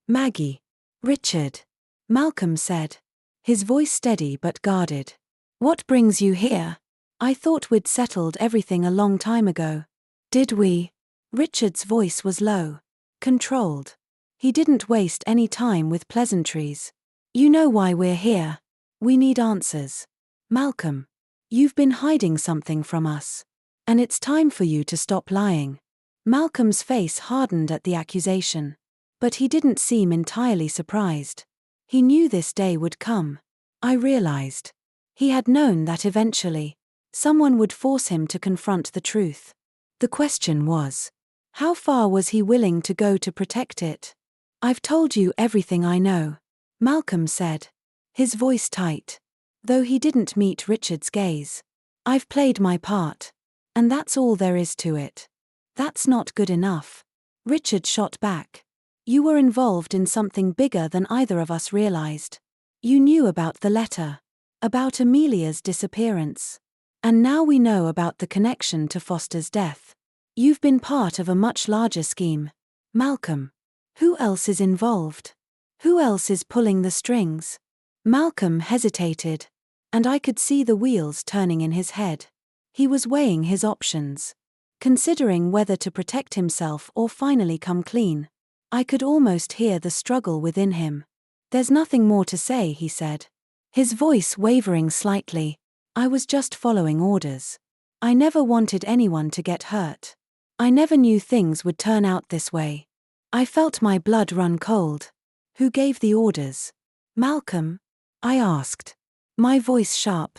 "Maggie." "Richard," Malcolm said, his voice steady but guarded. "What brings you here? I thought we'd settled everything a long time ago." "Did we?" Richard's voice was low, controlled. He didn't waste any time with pleasantries. "You know why we're here. We need answers. Malcolm, you've been hiding something from us, and it's time for you to stop lying." Malcolm's face hardened at the accusation, but he didn't seem entirely surprised. He knew this day would come. I realized. He had known that eventually, someone would force him to confront the truth. The question was, how far was he willing to go to protect it? "I've told you everything I know," Malcolm said, his voice tight, though he didn't meet Richard's gaze. "I've played my part, and that's all there is to it." "That's not good enough," Richard shot back. "You were involved in something bigger than either of us realized. You knew about the letter, about Amelia's disappearance, and now we know about the connection to Foster's death. You've been part of a much larger scheme. Malcolm, who else is involved? Who else is pulling the strings?" Malcolm hesitated, and I could see the wheels turning in his head. He was weighing his options, considering whether to protect himself or finally come clean. I could almost hear the struggle within him. "There's nothing more to say," he said, his voice wavering slightly. "I was just following orders. I never wanted anyone to get hurt. I never knew things would turn out this way." I felt my blood run cold. "Who gave the orders?" "Malcolm?" I asked, my voice sharp.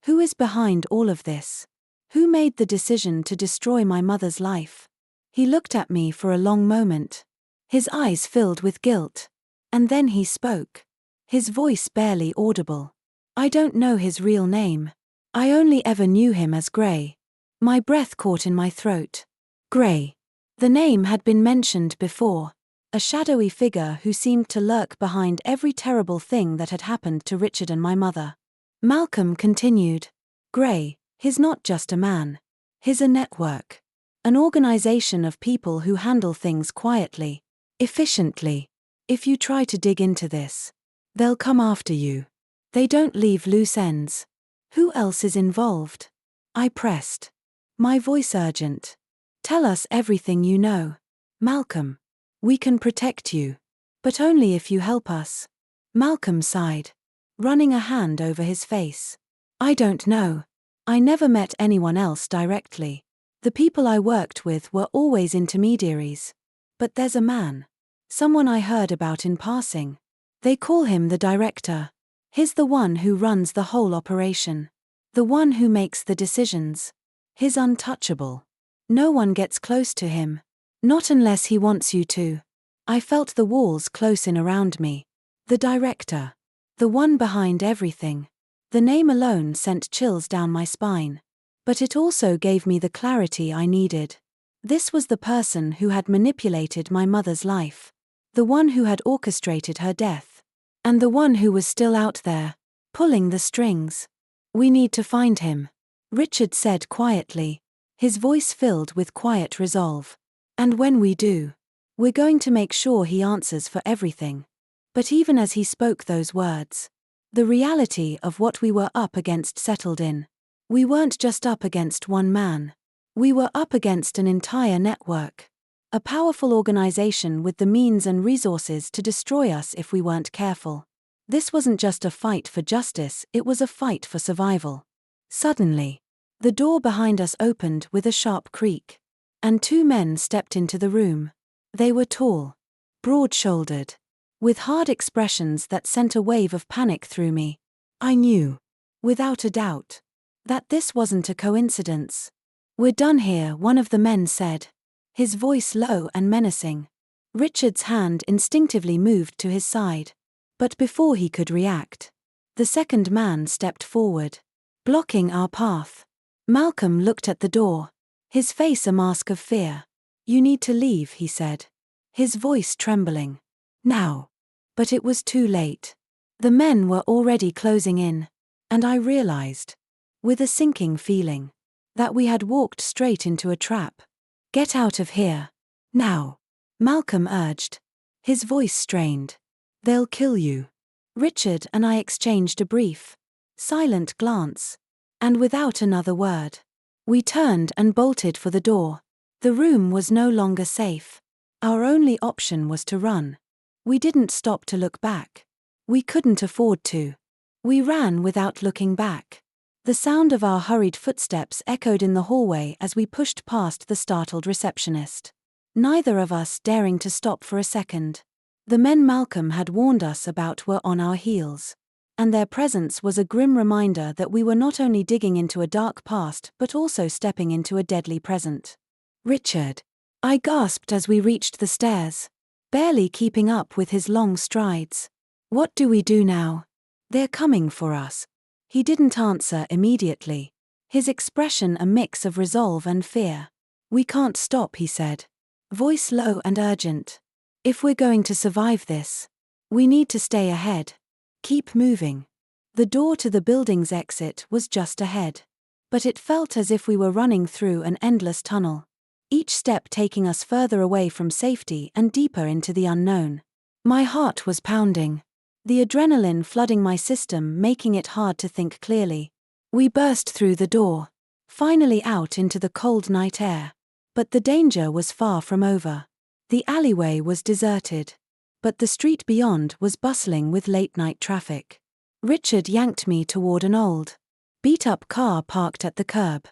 "Who is behind all of this? Who made the decision to destroy my mother's life?" He looked at me for a long moment, his eyes filled with guilt, and then he spoke, his voice barely audible. "I don't know his real name. I only ever knew him as Gray." My breath caught in my throat. Gray. The name had been mentioned before, a shadowy figure who seemed to lurk behind every terrible thing that had happened to Richard and my mother. Malcolm continued. "Gray, he's not just a man. He's a network. An organization of people who handle things quietly, efficiently. If you try to dig into this, they'll come after you. They don't leave loose ends." "Who else is involved?" I pressed, my voice urgent. "Tell us everything you know. Malcolm. We can protect you. But only if you help us." Malcolm sighed, running a hand over his face. "I don't know. I never met anyone else directly. The people I worked with were always intermediaries. But there's a man. Someone I heard about in passing. They call him the director. He's the one who runs the whole operation. The one who makes the decisions. He's untouchable. No one gets close to him. Not unless he wants you to." I felt the walls close in around me. The director. The one behind everything. The name alone sent chills down my spine. But it also gave me the clarity I needed. This was the person who had manipulated my mother's life. The one who had orchestrated her death. And the one who was still out there, pulling the strings. "We need to find him," Richard said quietly, his voice filled with quiet resolve. "And when we do, We're going to make sure he answers for everything. But even as he spoke those words, the reality of what we were up against settled in. We weren't just up against one man. We were up against an entire network. A powerful organization with the means and resources to destroy us if we weren't careful. This wasn't just a fight for justice, it was a fight for survival. Suddenly, the door behind us opened with a sharp creak, and two men stepped into the room. They were tall, broad-shouldered, with hard expressions that sent a wave of panic through me. I knew, without a doubt, that this wasn't a coincidence. "We're done here," one of the men said, his voice low and menacing. Richard's hand instinctively moved to his side. But before he could react, the second man stepped forward, blocking our path. Malcolm looked at the door, his face a mask of fear. "You need to leave," he said, his voice trembling. "Now." But it was too late. The men were already closing in, and I realized, with a sinking feeling, that we had walked straight into a trap. "Get out of here. Now," Malcolm urged, his voice strained. "They'll kill you." Richard and I exchanged a brief, silent glance, and without another word, we turned and bolted for the door. The room was no longer safe. Our only option was to run. We didn't stop to look back. We couldn't afford to. We ran without looking back. The sound of our hurried footsteps echoed in the hallway as we pushed past the startled receptionist. Neither of us daring to stop for a second. The men Malcolm had warned us about were on our heels, and their presence was a grim reminder that we were not only digging into a dark past but also stepping into a deadly present. "Richard," I gasped as we reached the stairs, barely keeping up with his long strides. "What do we do now? They're coming for us." He didn't answer immediately, his expression a mix of resolve and fear. "We can't stop," he said, voice low and urgent. "If we're going to survive this, we need to stay ahead. Keep moving." The door to the building's exit was just ahead, but it felt as if we were running through an endless tunnel, each step taking us further away from safety and deeper into the unknown. My heart was pounding, the adrenaline flooding my system, making it hard to think clearly. We burst through the door, finally out into the cold night air. But the danger was far from over. The alleyway was deserted, but the street beyond was bustling with late-night traffic. Richard yanked me toward an old, beat-up car parked at the curb.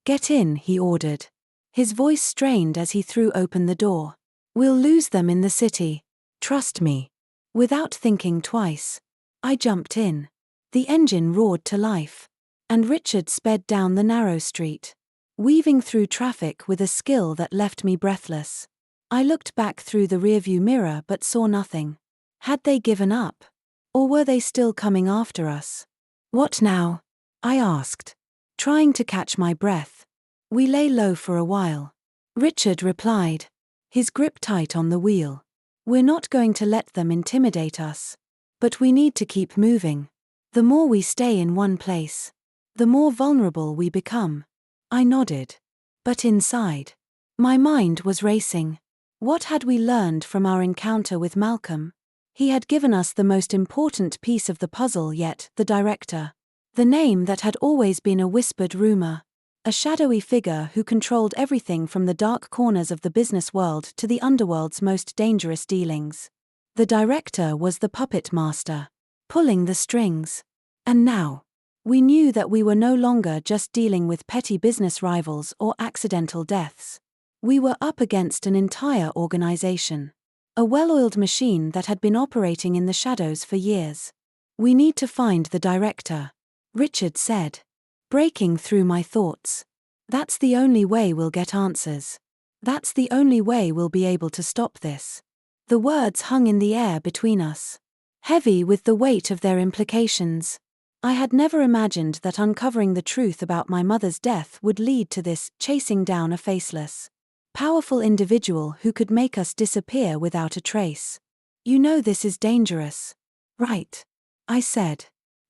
"Get in," he ordered, his voice strained as he threw open the door. "We'll lose them in the city. Trust me." Without thinking twice, I jumped in. The engine roared to life, and Richard sped down the narrow street, weaving through traffic with a skill that left me breathless. I looked back through the rearview mirror but saw nothing. Had they given up? Or were they still coming after us? "What now?" I asked, trying to catch my breath. "We lay low for a while," Richard replied, his grip tight on the wheel. "We're not going to let them intimidate us. But we need to keep moving. The more we stay in one place, the more vulnerable we become." I nodded. But inside, my mind was racing. What had we learned from our encounter with Malcolm? He had given us the most important piece of the puzzle yet, the director. The name that had always been a whispered rumor. A shadowy figure who controlled everything from the dark corners of the business world to the underworld's most dangerous dealings. The director was the puppet master, pulling the strings. And now, we knew that we were no longer just dealing with petty business rivals or accidental deaths. We were up against an entire organization. A well-oiled machine that had been operating in the shadows for years. "We need to find the director," Richard said, breaking through my thoughts. "That's the only way we'll get answers. That's the only way we'll be able to stop this." The words hung in the air between us, heavy with the weight of their implications. I had never imagined that uncovering the truth about my mother's death would lead to this chasing down a faceless, powerful individual who could make us disappear without a trace. "You know this is dangerous, right?" I said,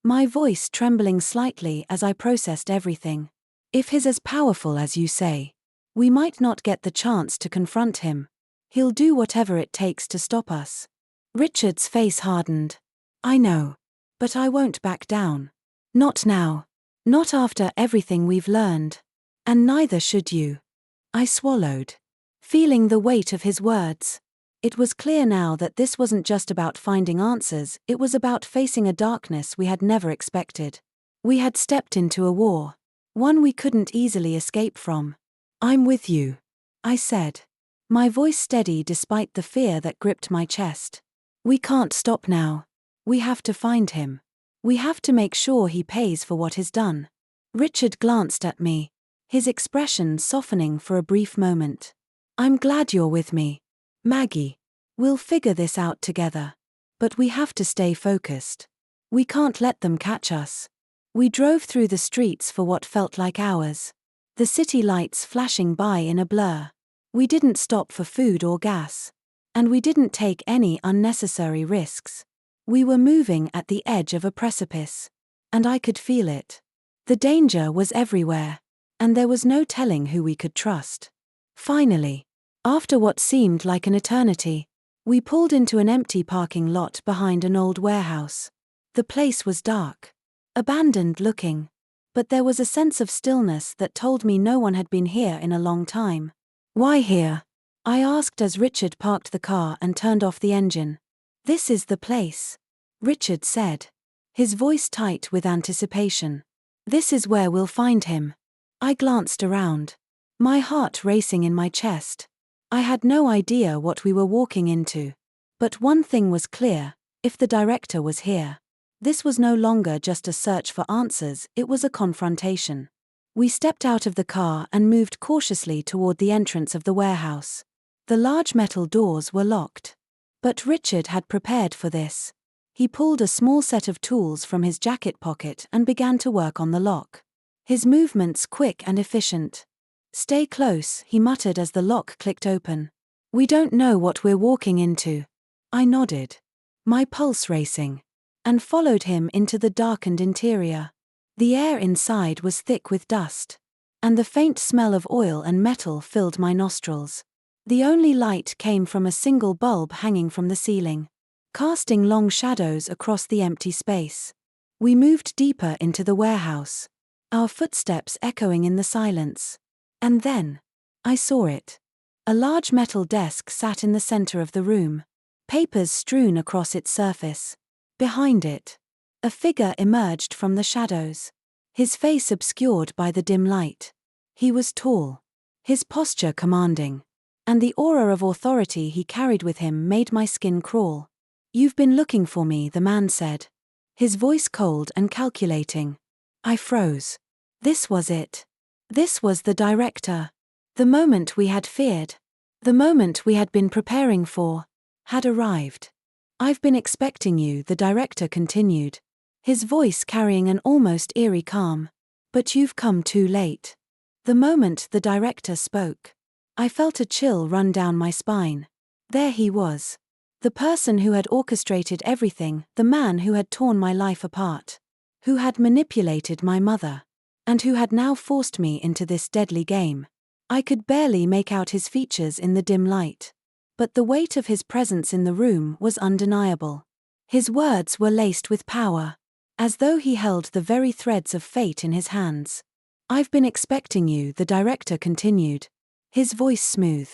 my voice trembling slightly as I processed everything. "If he's as powerful as you say, we might not get the chance to confront him." He'll do whatever it takes to stop us. Richard's face hardened. I know. But I won't back down. Not now. Not after everything we've learned. And neither should you. I swallowed, feeling the weight of his words. It was clear now that this wasn't just about finding answers, it was about facing a darkness we had never expected. We had stepped into a war. One we couldn't easily escape from. I'm with you, I said. My voice steady despite the fear that gripped my chest. We can't stop now. We have to find him. We have to make sure he pays for what he's done. Richard glanced at me, his expression softening for a brief moment. I'm glad you're with me, Maggie. We'll figure this out together. But we have to stay focused. We can't let them catch us. We drove through the streets for what felt like hours. The city lights flashing by in a blur. We didn't stop for food or gas. And we didn't take any unnecessary risks. We were moving at the edge of a precipice. And I could feel it. The danger was everywhere. And there was no telling who we could trust. Finally, after what seemed like an eternity, we pulled into an empty parking lot behind an old warehouse. The place was dark, abandoned looking, but there was a sense of stillness that told me no one had been here in a long time. Why here? I asked as Richard parked the car and turned off the engine. This is the place, Richard said, his voice tight with anticipation. This is where we'll find him. I glanced around, my heart racing in my chest. I had no idea what we were walking into. But one thing was clear, if the director was here, this was no longer just a search for answers, it was a confrontation. We stepped out of the car and moved cautiously toward the entrance of the warehouse. The large metal doors were locked. But Richard had prepared for this. He pulled a small set of tools from his jacket pocket and began to work on the lock. His movements quick and efficient. Stay close, he muttered as the lock clicked open. We don't know what we're walking into. I nodded, my pulse racing, and followed him into the darkened interior. The air inside was thick with dust, and the faint smell of oil and metal filled my nostrils. The only light came from a single bulb hanging from the ceiling, casting long shadows across the empty space. We moved deeper into the warehouse, our footsteps echoing in the silence. And then, I saw it. A large metal desk sat in the center of the room, papers strewn across its surface. Behind it, a figure emerged from the shadows, his face obscured by the dim light. He was tall, his posture commanding, and the aura of authority he carried with him made my skin crawl. You've been looking for me, the man said, his voice cold and calculating. I froze. This was it. This was the director. The moment we had feared, the moment we had been preparing for, had arrived. I've been expecting you, the director continued, his voice carrying an almost eerie calm. But you've come too late. The moment the director spoke, I felt a chill run down my spine. There he was. The person who had orchestrated everything, the man who had torn my life apart, who had manipulated my mother, and who had now forced me into this deadly game. I could barely make out his features in the dim light. But the weight of his presence in the room was undeniable. His words were laced with power, as though he held the very threads of fate in his hands. I've been expecting you, the director continued, his voice smooth,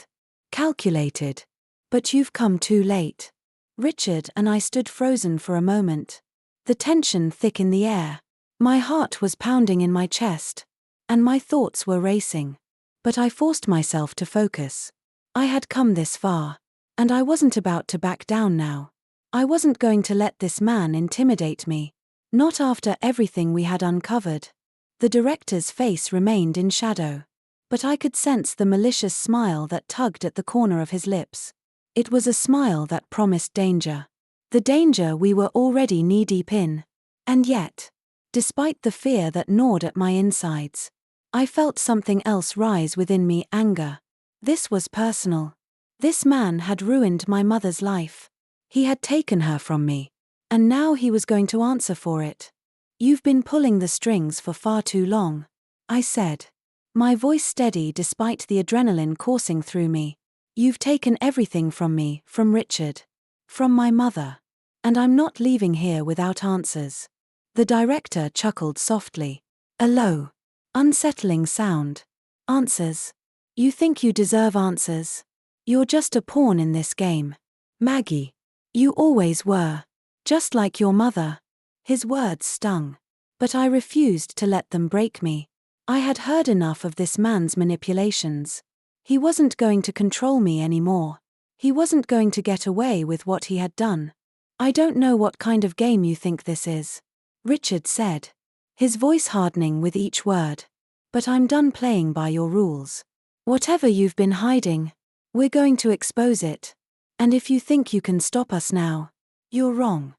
calculated. But you've come too late. Richard and I stood frozen for a moment, the tension thick in the air. My heart was pounding in my chest, and my thoughts were racing. But I forced myself to focus. I had come this far, and I wasn't about to back down now. I wasn't going to let this man intimidate me, not after everything we had uncovered. The director's face remained in shadow, but I could sense the malicious smile that tugged at the corner of his lips. It was a smile that promised danger. The danger we were already knee-deep in. And yet, despite the fear that gnawed at my insides, I felt something else rise within me, anger. This was personal. This man had ruined my mother's life. He had taken her from me, and now he was going to answer for it. You've been pulling the strings for far too long, I said, my voice steady despite the adrenaline coursing through me. You've taken everything from me, from Richard. From my mother. And I'm not leaving here without answers. The director chuckled softly. A low, unsettling sound. Answers. You think you deserve answers? You're just a pawn in this game. Maggie. You always were. Just like your mother. His words stung. But I refused to let them break me. I had heard enough of this man's manipulations. He wasn't going to control me anymore. He wasn't going to get away with what he had done. I don't know what kind of game you think this is, Richard said, his voice hardening with each word. But I'm done playing by your rules. Whatever you've been hiding, we're going to expose it. And if you think you can stop us now, you're wrong.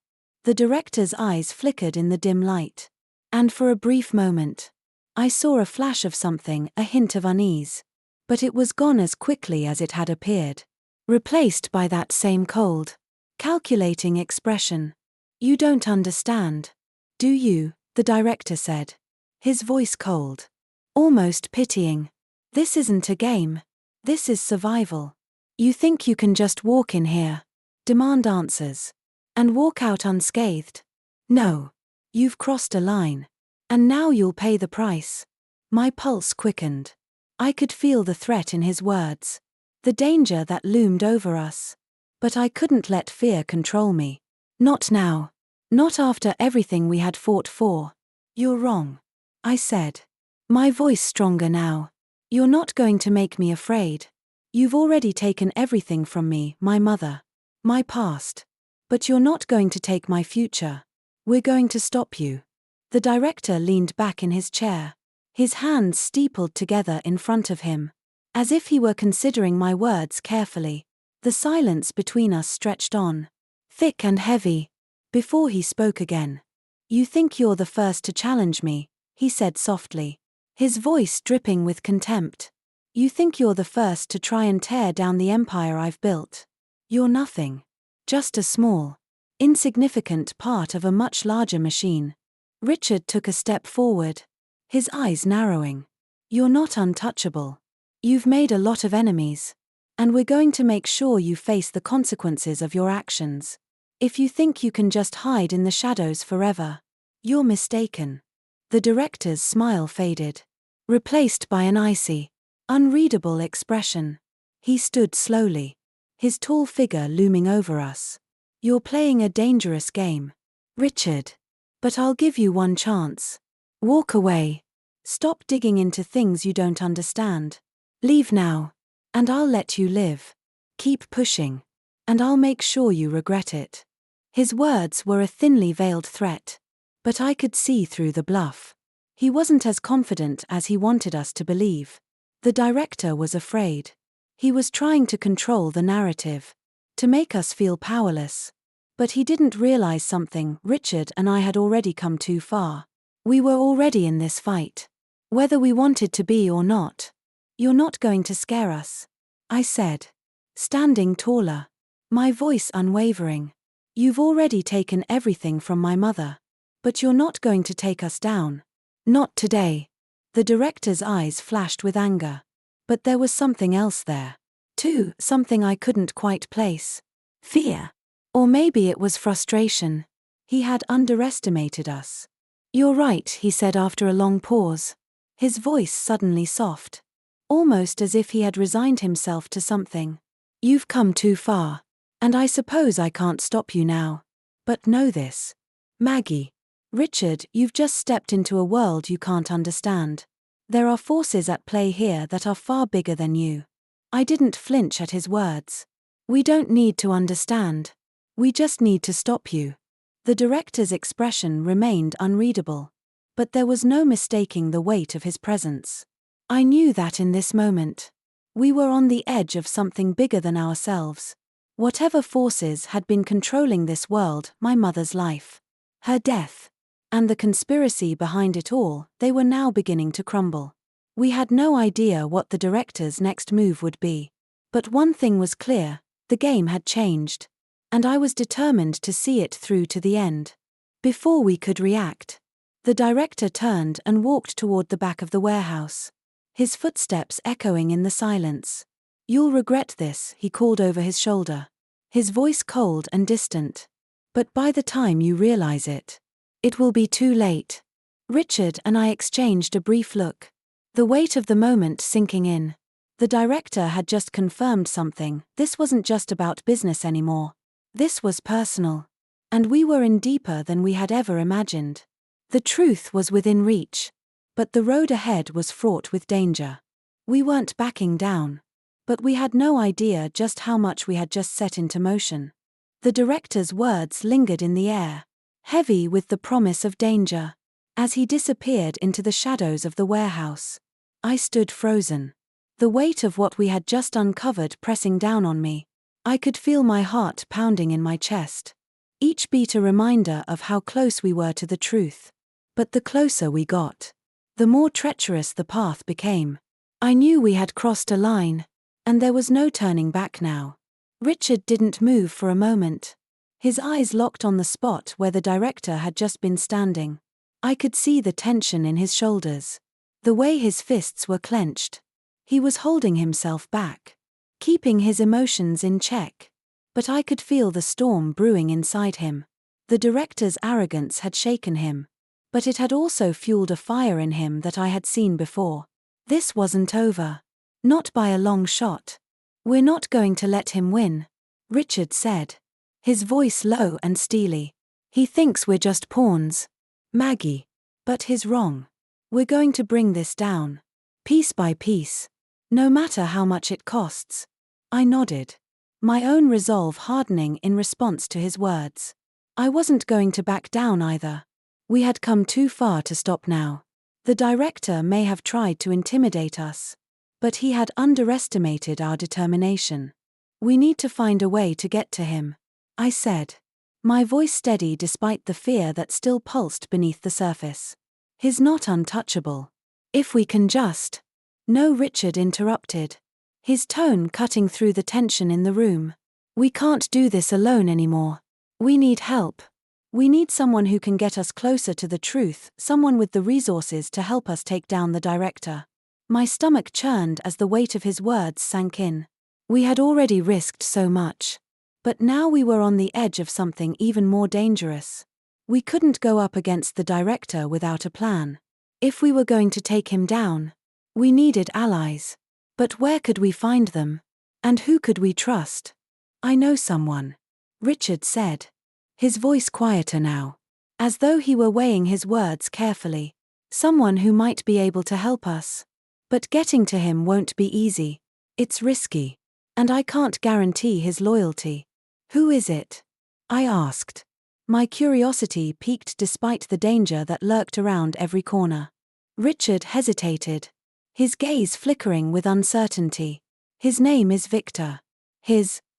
The director's eyes flickered in the dim light. And for a brief moment, I saw a flash of something, a hint of unease. But it was gone as quickly as it had appeared. Replaced by that same cold, calculating expression. You don't understand. Do you? The director said. His voice cold. Almost pitying. This isn't a game. This is survival. You think you can just walk in here, demand answers, and walk out unscathed? No. You've crossed a line. And now you'll pay the price. My pulse quickened. I could feel the threat in his words. The danger that loomed over us. But I couldn't let fear control me. Not now. Not after everything we had fought for. You're wrong, I said. My voice stronger now. You're not going to make me afraid. You've already taken everything from me, my mother. My past. But you're not going to take my future. We're going to stop you. The director leaned back in his chair. His hands steepled together in front of him. As if he were considering my words carefully. The silence between us stretched on. Thick and heavy. Before he spoke again. You think you're the first to challenge me, he said softly. His voice dripping with contempt. You think you're the first to try and tear down the empire I've built. You're nothing. Just a small, insignificant part of a much larger machine. Richard took a step forward. His eyes narrowing. You're not untouchable. You've made a lot of enemies. And we're going to make sure you face the consequences of your actions. If you think you can just hide in the shadows forever, you're mistaken. The director's smile faded. Replaced by an icy, unreadable expression. He stood slowly. His tall figure looming over us. You're playing a dangerous game, Richard. But I'll give you one chance. Walk away. Stop digging into things you don't understand. Leave now. And I'll let you live. Keep pushing. And I'll make sure you regret it. His words were a thinly veiled threat. But I could see through the bluff. He wasn't as confident as he wanted us to believe. The director was afraid. He was trying to control the narrative. To make us feel powerless. But he didn't realize something. Richard and I had already come too far. We were already in this fight. Whether we wanted to be or not. You're not going to scare us, I said. Standing taller. My voice unwavering. You've already taken everything from my mother. But you're not going to take us down. Not today. The director's eyes flashed with anger. But there was something else there. Too, something I couldn't quite place. Fear. Or maybe it was frustration. He had underestimated us. You're right, he said after a long pause. His voice suddenly soft. Almost as if he had resigned himself to something. You've come too far. And I suppose I can't stop you now. But know this. Maggie. Richard, you've just stepped into a world you can't understand. There are forces at play here that are far bigger than you. I didn't flinch at his words. We don't need to understand. We just need to stop you. The director's expression remained unreadable. But there was no mistaking the weight of his presence. I knew that in this moment. We were on the edge of something bigger than ourselves. Whatever forces had been controlling this world, my mother's life, her death, and the conspiracy behind it all, they were now beginning to crumble. We had no idea what the director's next move would be. But one thing was clear, the game had changed. And I was determined to see it through to the end. Before we could react, the director turned and walked toward the back of the warehouse. His footsteps echoing in the silence. "You'll regret this," he called over his shoulder, his voice cold and distant. "But by the time you realize it, it will be too late." Richard and I exchanged a brief look, the weight of the moment sinking in. The director had just confirmed something. This wasn't just about business anymore. This was personal. And we were in deeper than we had ever imagined. The truth was within reach. But the road ahead was fraught with danger. We weren't backing down. But we had no idea just how much we had just set into motion. The director's words lingered in the air, heavy with the promise of danger. As he disappeared into the shadows of the warehouse, I stood frozen, the weight of what we had just uncovered pressing down on me. I could feel my heart pounding in my chest, each beat a reminder of how close we were to the truth. But the closer we got, the more treacherous the path became. I knew we had crossed a line, and there was no turning back now. Richard didn't move for a moment, his eyes locked on the spot where the director had just been standing. I could see the tension in his shoulders, the way his fists were clenched. He was holding himself back, keeping his emotions in check. But I could feel the storm brewing inside him. The director's arrogance had shaken him, but it had also fueled a fire in him that I had seen before. This wasn't over. Not by a long shot. "We're not going to let him win," Richard said, his voice low and steely. "He thinks we're just pawns, Maggie. But he's wrong. We're going to bring this down, piece by piece, no matter how much it costs." I nodded, my own resolve hardening in response to his words. I wasn't going to back down either. We had come too far to stop now. The director may have tried to intimidate us, but he had underestimated our determination. "We need to find a way to get to him," I said, my voice steady despite the fear that still pulsed beneath the surface. "He's not untouchable. If we can just—" "No," Richard interrupted, his tone cutting through the tension in the room. "We can't do this alone anymore. We need help. We need someone who can get us closer to the truth, someone with the resources to help us take down the director." My stomach churned as the weight of his words sank in. We had already risked so much. But now we were on the edge of something even more dangerous. We couldn't go up against the director without a plan. If we were going to take him down, we needed allies. But where could we find them? And who could we trust? "I know someone," Richard said, his voice quieter now, as though he were weighing his words carefully. "Someone who might be able to help us. But getting to him won't be easy. It's risky. And I can't guarantee his loyalty." "Who is it?" I asked, my curiosity piqued despite the danger that lurked around every corner. Richard hesitated, his gaze flickering with uncertainty. "His name is Victor.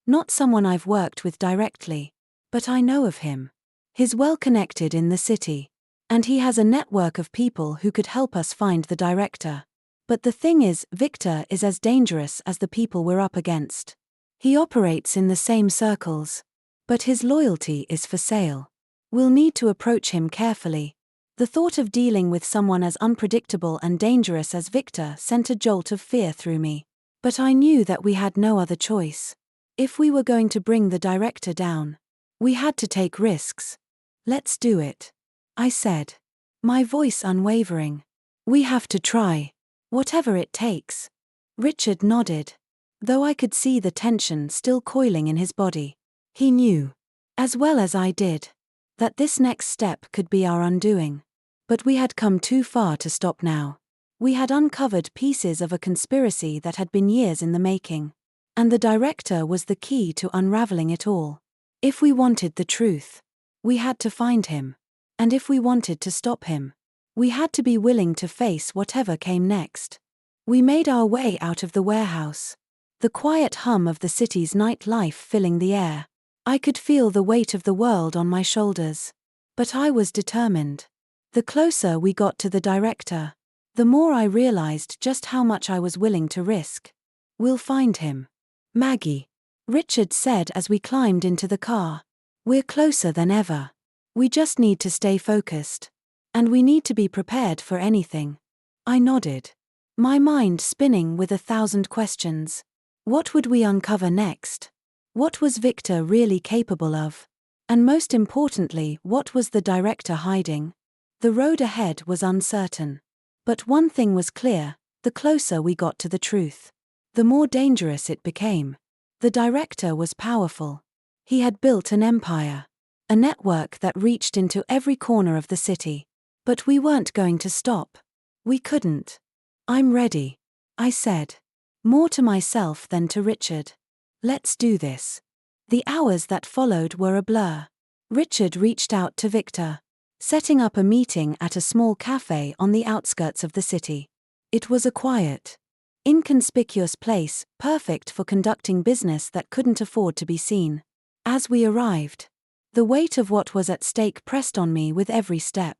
Not someone I've worked with directly, but I know of him. He's well connected in the city, and he has a network of people who could help us find the director. But the thing is, Victor is as dangerous as the people we're up against. He operates in the same circles, but his loyalty is for sale. We'll need to approach him carefully." The thought of dealing with someone as unpredictable and dangerous as Victor sent a jolt of fear through me. But I knew that we had no other choice. If we were going to bring the director down, we had to take risks. "Let's do it," I said, my voice unwavering. "We have to try. Whatever it takes." Richard nodded, though I could see the tension still coiling in his body. He knew, as well as I did, that this next step could be our undoing. But we had come too far to stop now. We had uncovered pieces of a conspiracy that had been years in the making. And the director was the key to unraveling it all. If we wanted the truth, we had to find him. And if we wanted to stop him, we had to be willing to face whatever came next. We made our way out of the warehouse, the quiet hum of the city's nightlife filling the air. I could feel the weight of the world on my shoulders. But I was determined. The closer we got to the director, the more I realized just how much I was willing to risk. "We'll find him, Maggie," Richard said as we climbed into the car. "We're closer than ever. We just need to stay focused. And we need to be prepared for anything." I nodded, my mind spinning with 1,000 questions. What would we uncover next? What was Victor really capable of? And most importantly, what was the director hiding? The road ahead was uncertain. But one thing was clear: the closer we got to the truth, the more dangerous it became. The director was powerful. He had built an empire, a network that reached into every corner of the city. But we weren't going to stop. We couldn't. "I'm ready," I said, more to myself than to Richard. "Let's do this." The hours that followed were a blur. Richard reached out to Victor, setting up a meeting at a small cafe on the outskirts of the city. It was a quiet, inconspicuous place, perfect for conducting business that couldn't afford to be seen. As we arrived, the weight of what was at stake pressed on me with every step.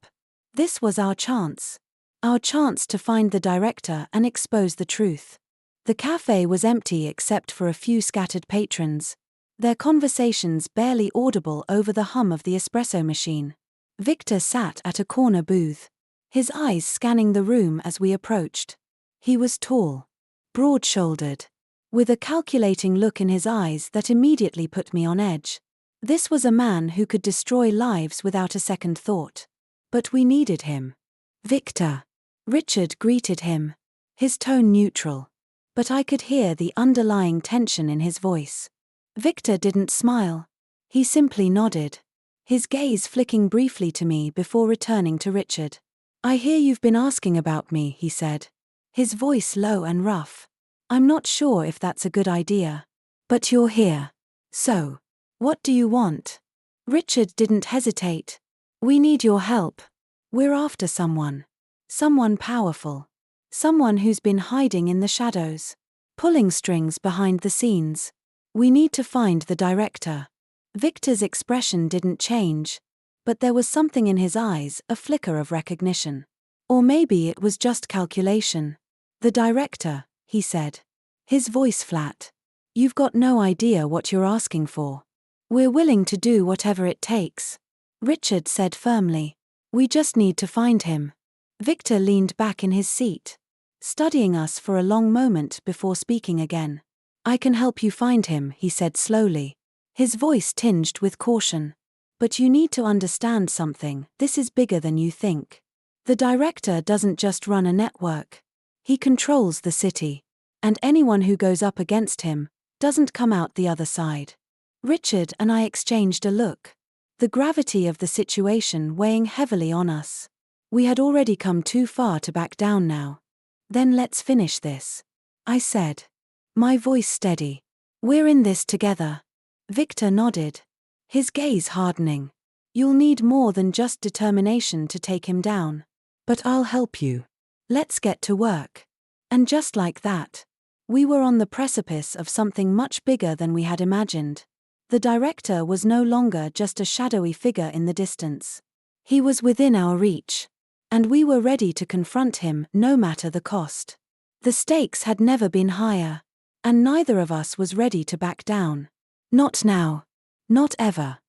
This was our chance. Our chance to find the director and expose the truth. The cafe was empty except for a few scattered patrons, their conversations barely audible over the hum of the espresso machine. Victor sat at a corner booth, his eyes scanning the room as we approached. He was tall, broad-shouldered, with a calculating look in his eyes that immediately put me on edge. This was a man who could destroy lives without a second thought. But we needed him. "Victor." Richard greeted him, his tone neutral. But I could hear the underlying tension in his voice. Victor didn't smile. He simply nodded, his gaze flicking briefly to me before returning to Richard. "I hear you've been asking about me," he said, his voice low and rough. "I'm not sure if that's a good idea. But you're here. So, what do you want?" Richard didn't hesitate. "We need your help. We're after someone. Someone powerful. Someone who's been hiding in the shadows, pulling strings behind the scenes. We need to find the director." Victor's expression didn't change, but there was something in his eyes, a flicker of recognition. Or maybe it was just calculation. "The director," he said, his voice flat. "You've got no idea what you're asking for. We're willing to do whatever it takes," Richard said firmly. "We just need to find him." Victor leaned back in his seat, studying us for a long moment before speaking again. "I can help you find him," he said slowly, his voice tinged with caution. "But you need to understand something: this is bigger than you think. The director doesn't just run a network. He controls the city. And anyone who goes up against him doesn't come out the other side." Richard and I exchanged a look, the gravity of the situation weighing heavily on us. We had already come too far to back down now. "Then let's finish this," I said, my voice steady. "We're in this together." Victor nodded, his gaze hardening. "You'll need more than just determination to take him down. But I'll help you. Let's get to work." And just like that, we were on the precipice of something much bigger than we had imagined. The director was no longer just a shadowy figure in the distance. He was within our reach. And we were ready to confront him, no matter the cost. The stakes had never been higher. And neither of us was ready to back down. "Not now. Not ever."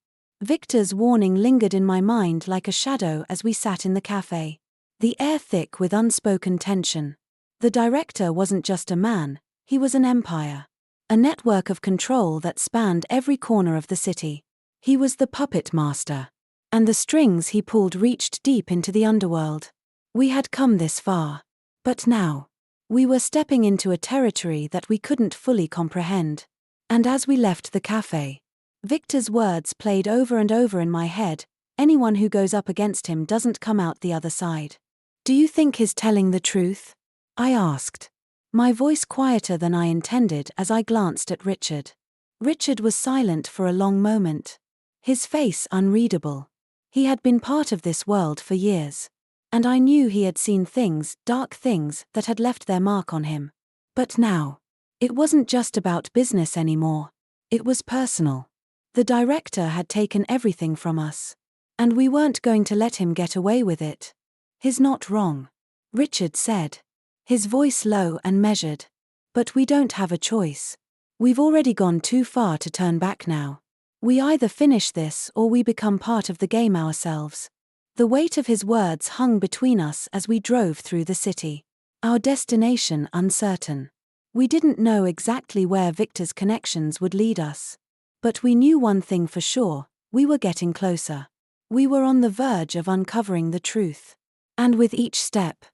Victor's warning lingered in my mind like a shadow as we sat in the cafe, the air thick with unspoken tension. The director wasn't just a man, he was an empire. A network of control that spanned every corner of the city. He was the puppet master. And the strings he pulled reached deep into the underworld. We had come this far. But now, we were stepping into a territory that we couldn't fully comprehend. And as we left the cafe, Victor's words played over and over in my head: "Anyone who goes up against him doesn't come out the other side." "Do you think he's telling the truth?" I asked, my voice quieter than I intended as I glanced at Richard. Richard was silent for a long moment, his face unreadable. He had been part of this world for years. And I knew he had seen things, dark things, that had left their mark on him. But now, it wasn't just about business anymore. It was personal. The director had taken everything from us. And we weren't going to let him get away with it. "He's not wrong," Richard said, his voice low and measured. "But we don't have a choice. We've already gone too far to turn back now. We either finish this or we become part of the game ourselves." The weight of his words hung between us as we drove through the city, our destination uncertain. We didn't know exactly where Victor's connections would lead us. But we knew one thing for sure: we were getting closer. We were on the verge of uncovering the truth. And with each step,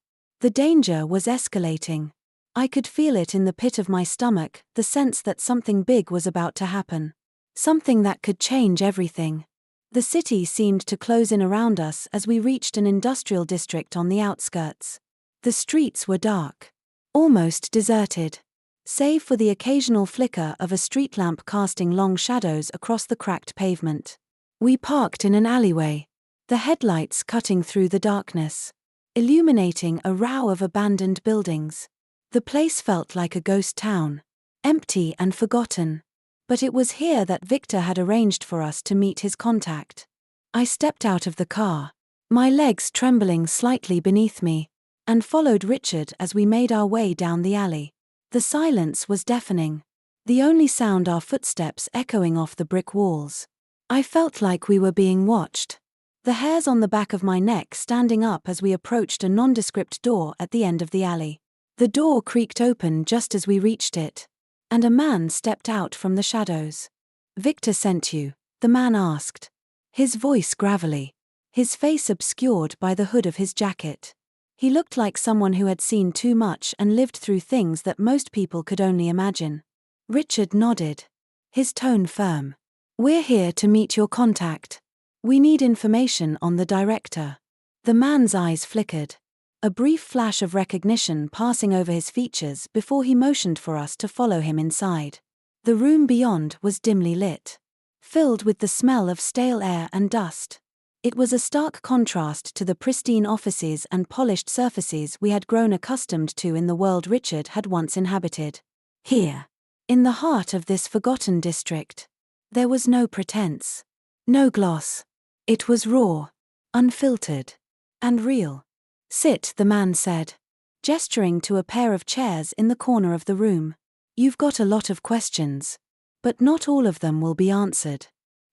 the danger was escalating. I could feel it in the pit of my stomach, the sense that something big was about to happen. Something that could change everything. The city seemed to close in around us as we reached an industrial district on the outskirts. The streets were dark, almost deserted, save for the occasional flicker of a street lamp casting long shadows across the cracked pavement. We parked in an alleyway, the headlights cutting through the darkness, illuminating a row of abandoned buildings. The place felt like a ghost town, empty and forgotten. But it was here that Victor had arranged for us to meet his contact. I stepped out of the car, my legs trembling slightly beneath me, and followed Richard as we made our way down the alley. The silence was deafening, the only sound our footsteps echoing off the brick walls. I felt like we were being watched, the hairs on the back of my neck standing up as we approached a nondescript door at the end of the alley. The door creaked open just as we reached it, and a man stepped out from the shadows. "Victor sent you," the man asked, his voice gravelly, his face obscured by the hood of his jacket. He looked like someone who had seen too much and lived through things that most people could only imagine. Richard nodded, his tone firm. "We're here to meet your contact. We need information on the director." The man's eyes flickered, a brief flash of recognition passing over his features before he motioned for us to follow him inside. The room beyond was dimly lit, filled with the smell of stale air and dust. It was a stark contrast to the pristine offices and polished surfaces we had grown accustomed to in the world Richard had once inhabited. Here, in the heart of this forgotten district, there was no pretense, no gloss. It was raw, unfiltered, and real. "Sit," the man said, gesturing to a pair of chairs in the corner of the room. "You've got a lot of questions, but not all of them will be answered."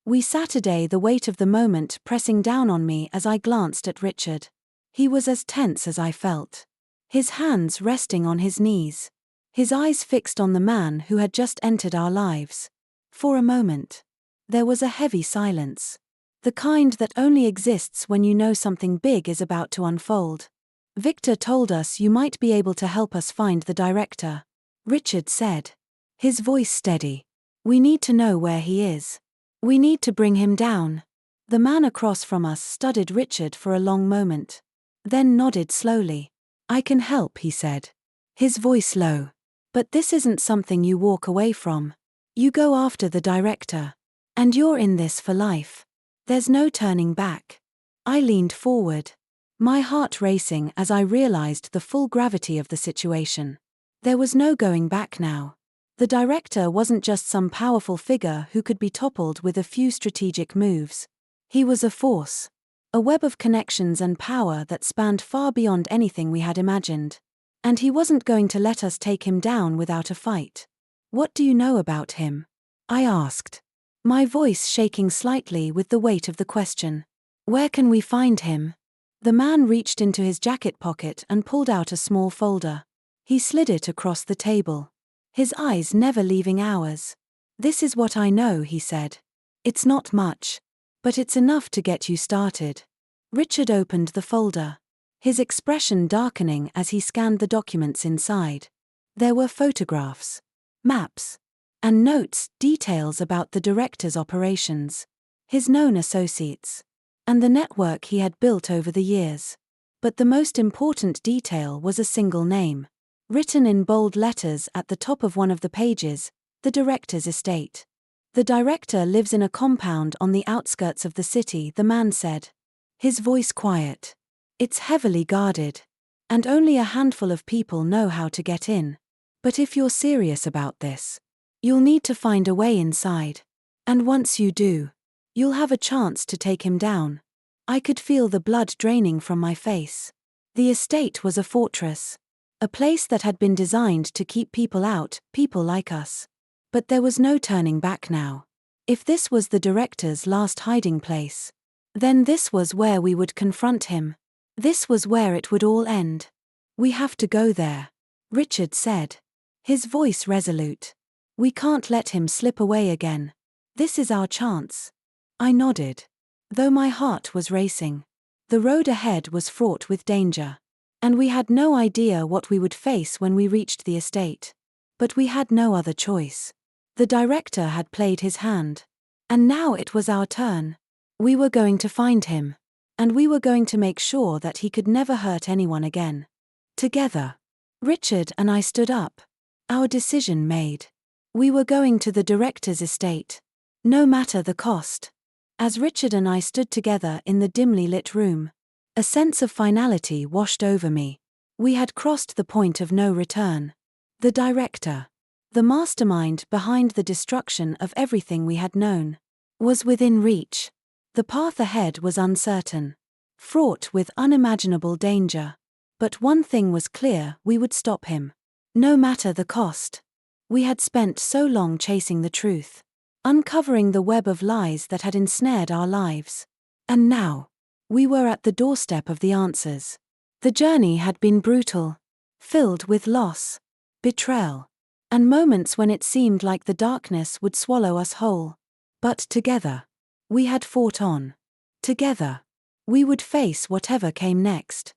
We sat today, the weight of the moment pressing down on me as I glanced at Richard. He was as tense as I felt, his hands resting on his knees, his eyes fixed on the man who had just entered our lives. For a moment, there was a heavy silence, the kind that only exists when you know something big is about to unfold. "Victor told us you might be able to help us find the director," Richard said, his voice steady. "We need to know where he is. We need to bring him down." The man across from us studied Richard for a long moment, then nodded slowly. "I can help," he said, his voice low. "But this isn't something you walk away from. You go after the director. And you're in this for life. There's no turning back." I leaned forward, my heart racing as I realized the full gravity of the situation. There was no going back now. The director wasn't just some powerful figure who could be toppled with a few strategic moves. He was a force, a web of connections and power that spanned far beyond anything we had imagined. And he wasn't going to let us take him down without a fight. "What do you know about him?" I asked, my voice shaking slightly with the weight of the question. "Where can we find him?" The man reached into his jacket pocket and pulled out a small folder. He slid it across the table, his eyes never leaving ours. "This is what I know," he said. "It's not much, but it's enough to get you started." Richard opened the folder, his expression darkening as he scanned the documents inside. There were photographs, maps, and notes, details about the director's operations, his known associates, and the network he had built over the years. But the most important detail was a single name, written in bold letters at the top of one of the pages: the director's estate. "The director lives in a compound on the outskirts of the city," the man said, his voice quiet. "It's heavily guarded, and only a handful of people know how to get in. But if you're serious about this, you'll need to find a way inside. And once you do, you'll have a chance to take him down." I could feel the blood draining from my face. The estate was a fortress, a place that had been designed to keep people out, people like us. But there was no turning back now. If this was the director's last hiding place, then this was where we would confront him. This was where it would all end. "We have to go there," Richard said, his voice resolute. "We can't let him slip away again. This is our chance." I nodded, though my heart was racing. The road ahead was fraught with danger, and we had no idea what we would face when we reached the estate. But we had no other choice. The director had played his hand, and now it was our turn. We were going to find him, and we were going to make sure that he could never hurt anyone again. Together, Richard and I stood up, our decision made. We were going to the director's estate, no matter the cost. As Richard and I stood together in the dimly lit room, a sense of finality washed over me. We had crossed the point of no return. The director, the mastermind behind the destruction of everything we had known, was within reach. The path ahead was uncertain, fraught with unimaginable danger. But one thing was clear: we would stop him, no matter the cost. We had spent so long chasing the truth, uncovering the web of lies that had ensnared our lives. And now, we were at the doorstep of the answers. The journey had been brutal, filled with loss, betrayal, and moments when it seemed like the darkness would swallow us whole. But together, we had fought on. Together, we would face whatever came next.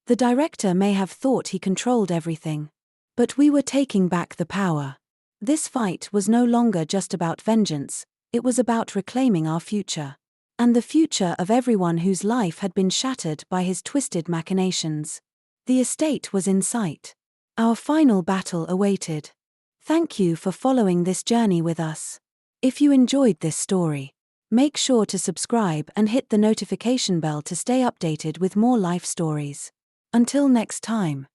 The director may have thought he controlled everything, but we were taking back the power. This fight was no longer just about vengeance, it was about reclaiming our future. And the future of everyone whose life had been shattered by his twisted machinations. The estate was in sight. Our final battle awaited. Thank you for following this journey with us. If you enjoyed this story, make sure to subscribe and hit the notification bell to stay updated with more life stories. Until next time.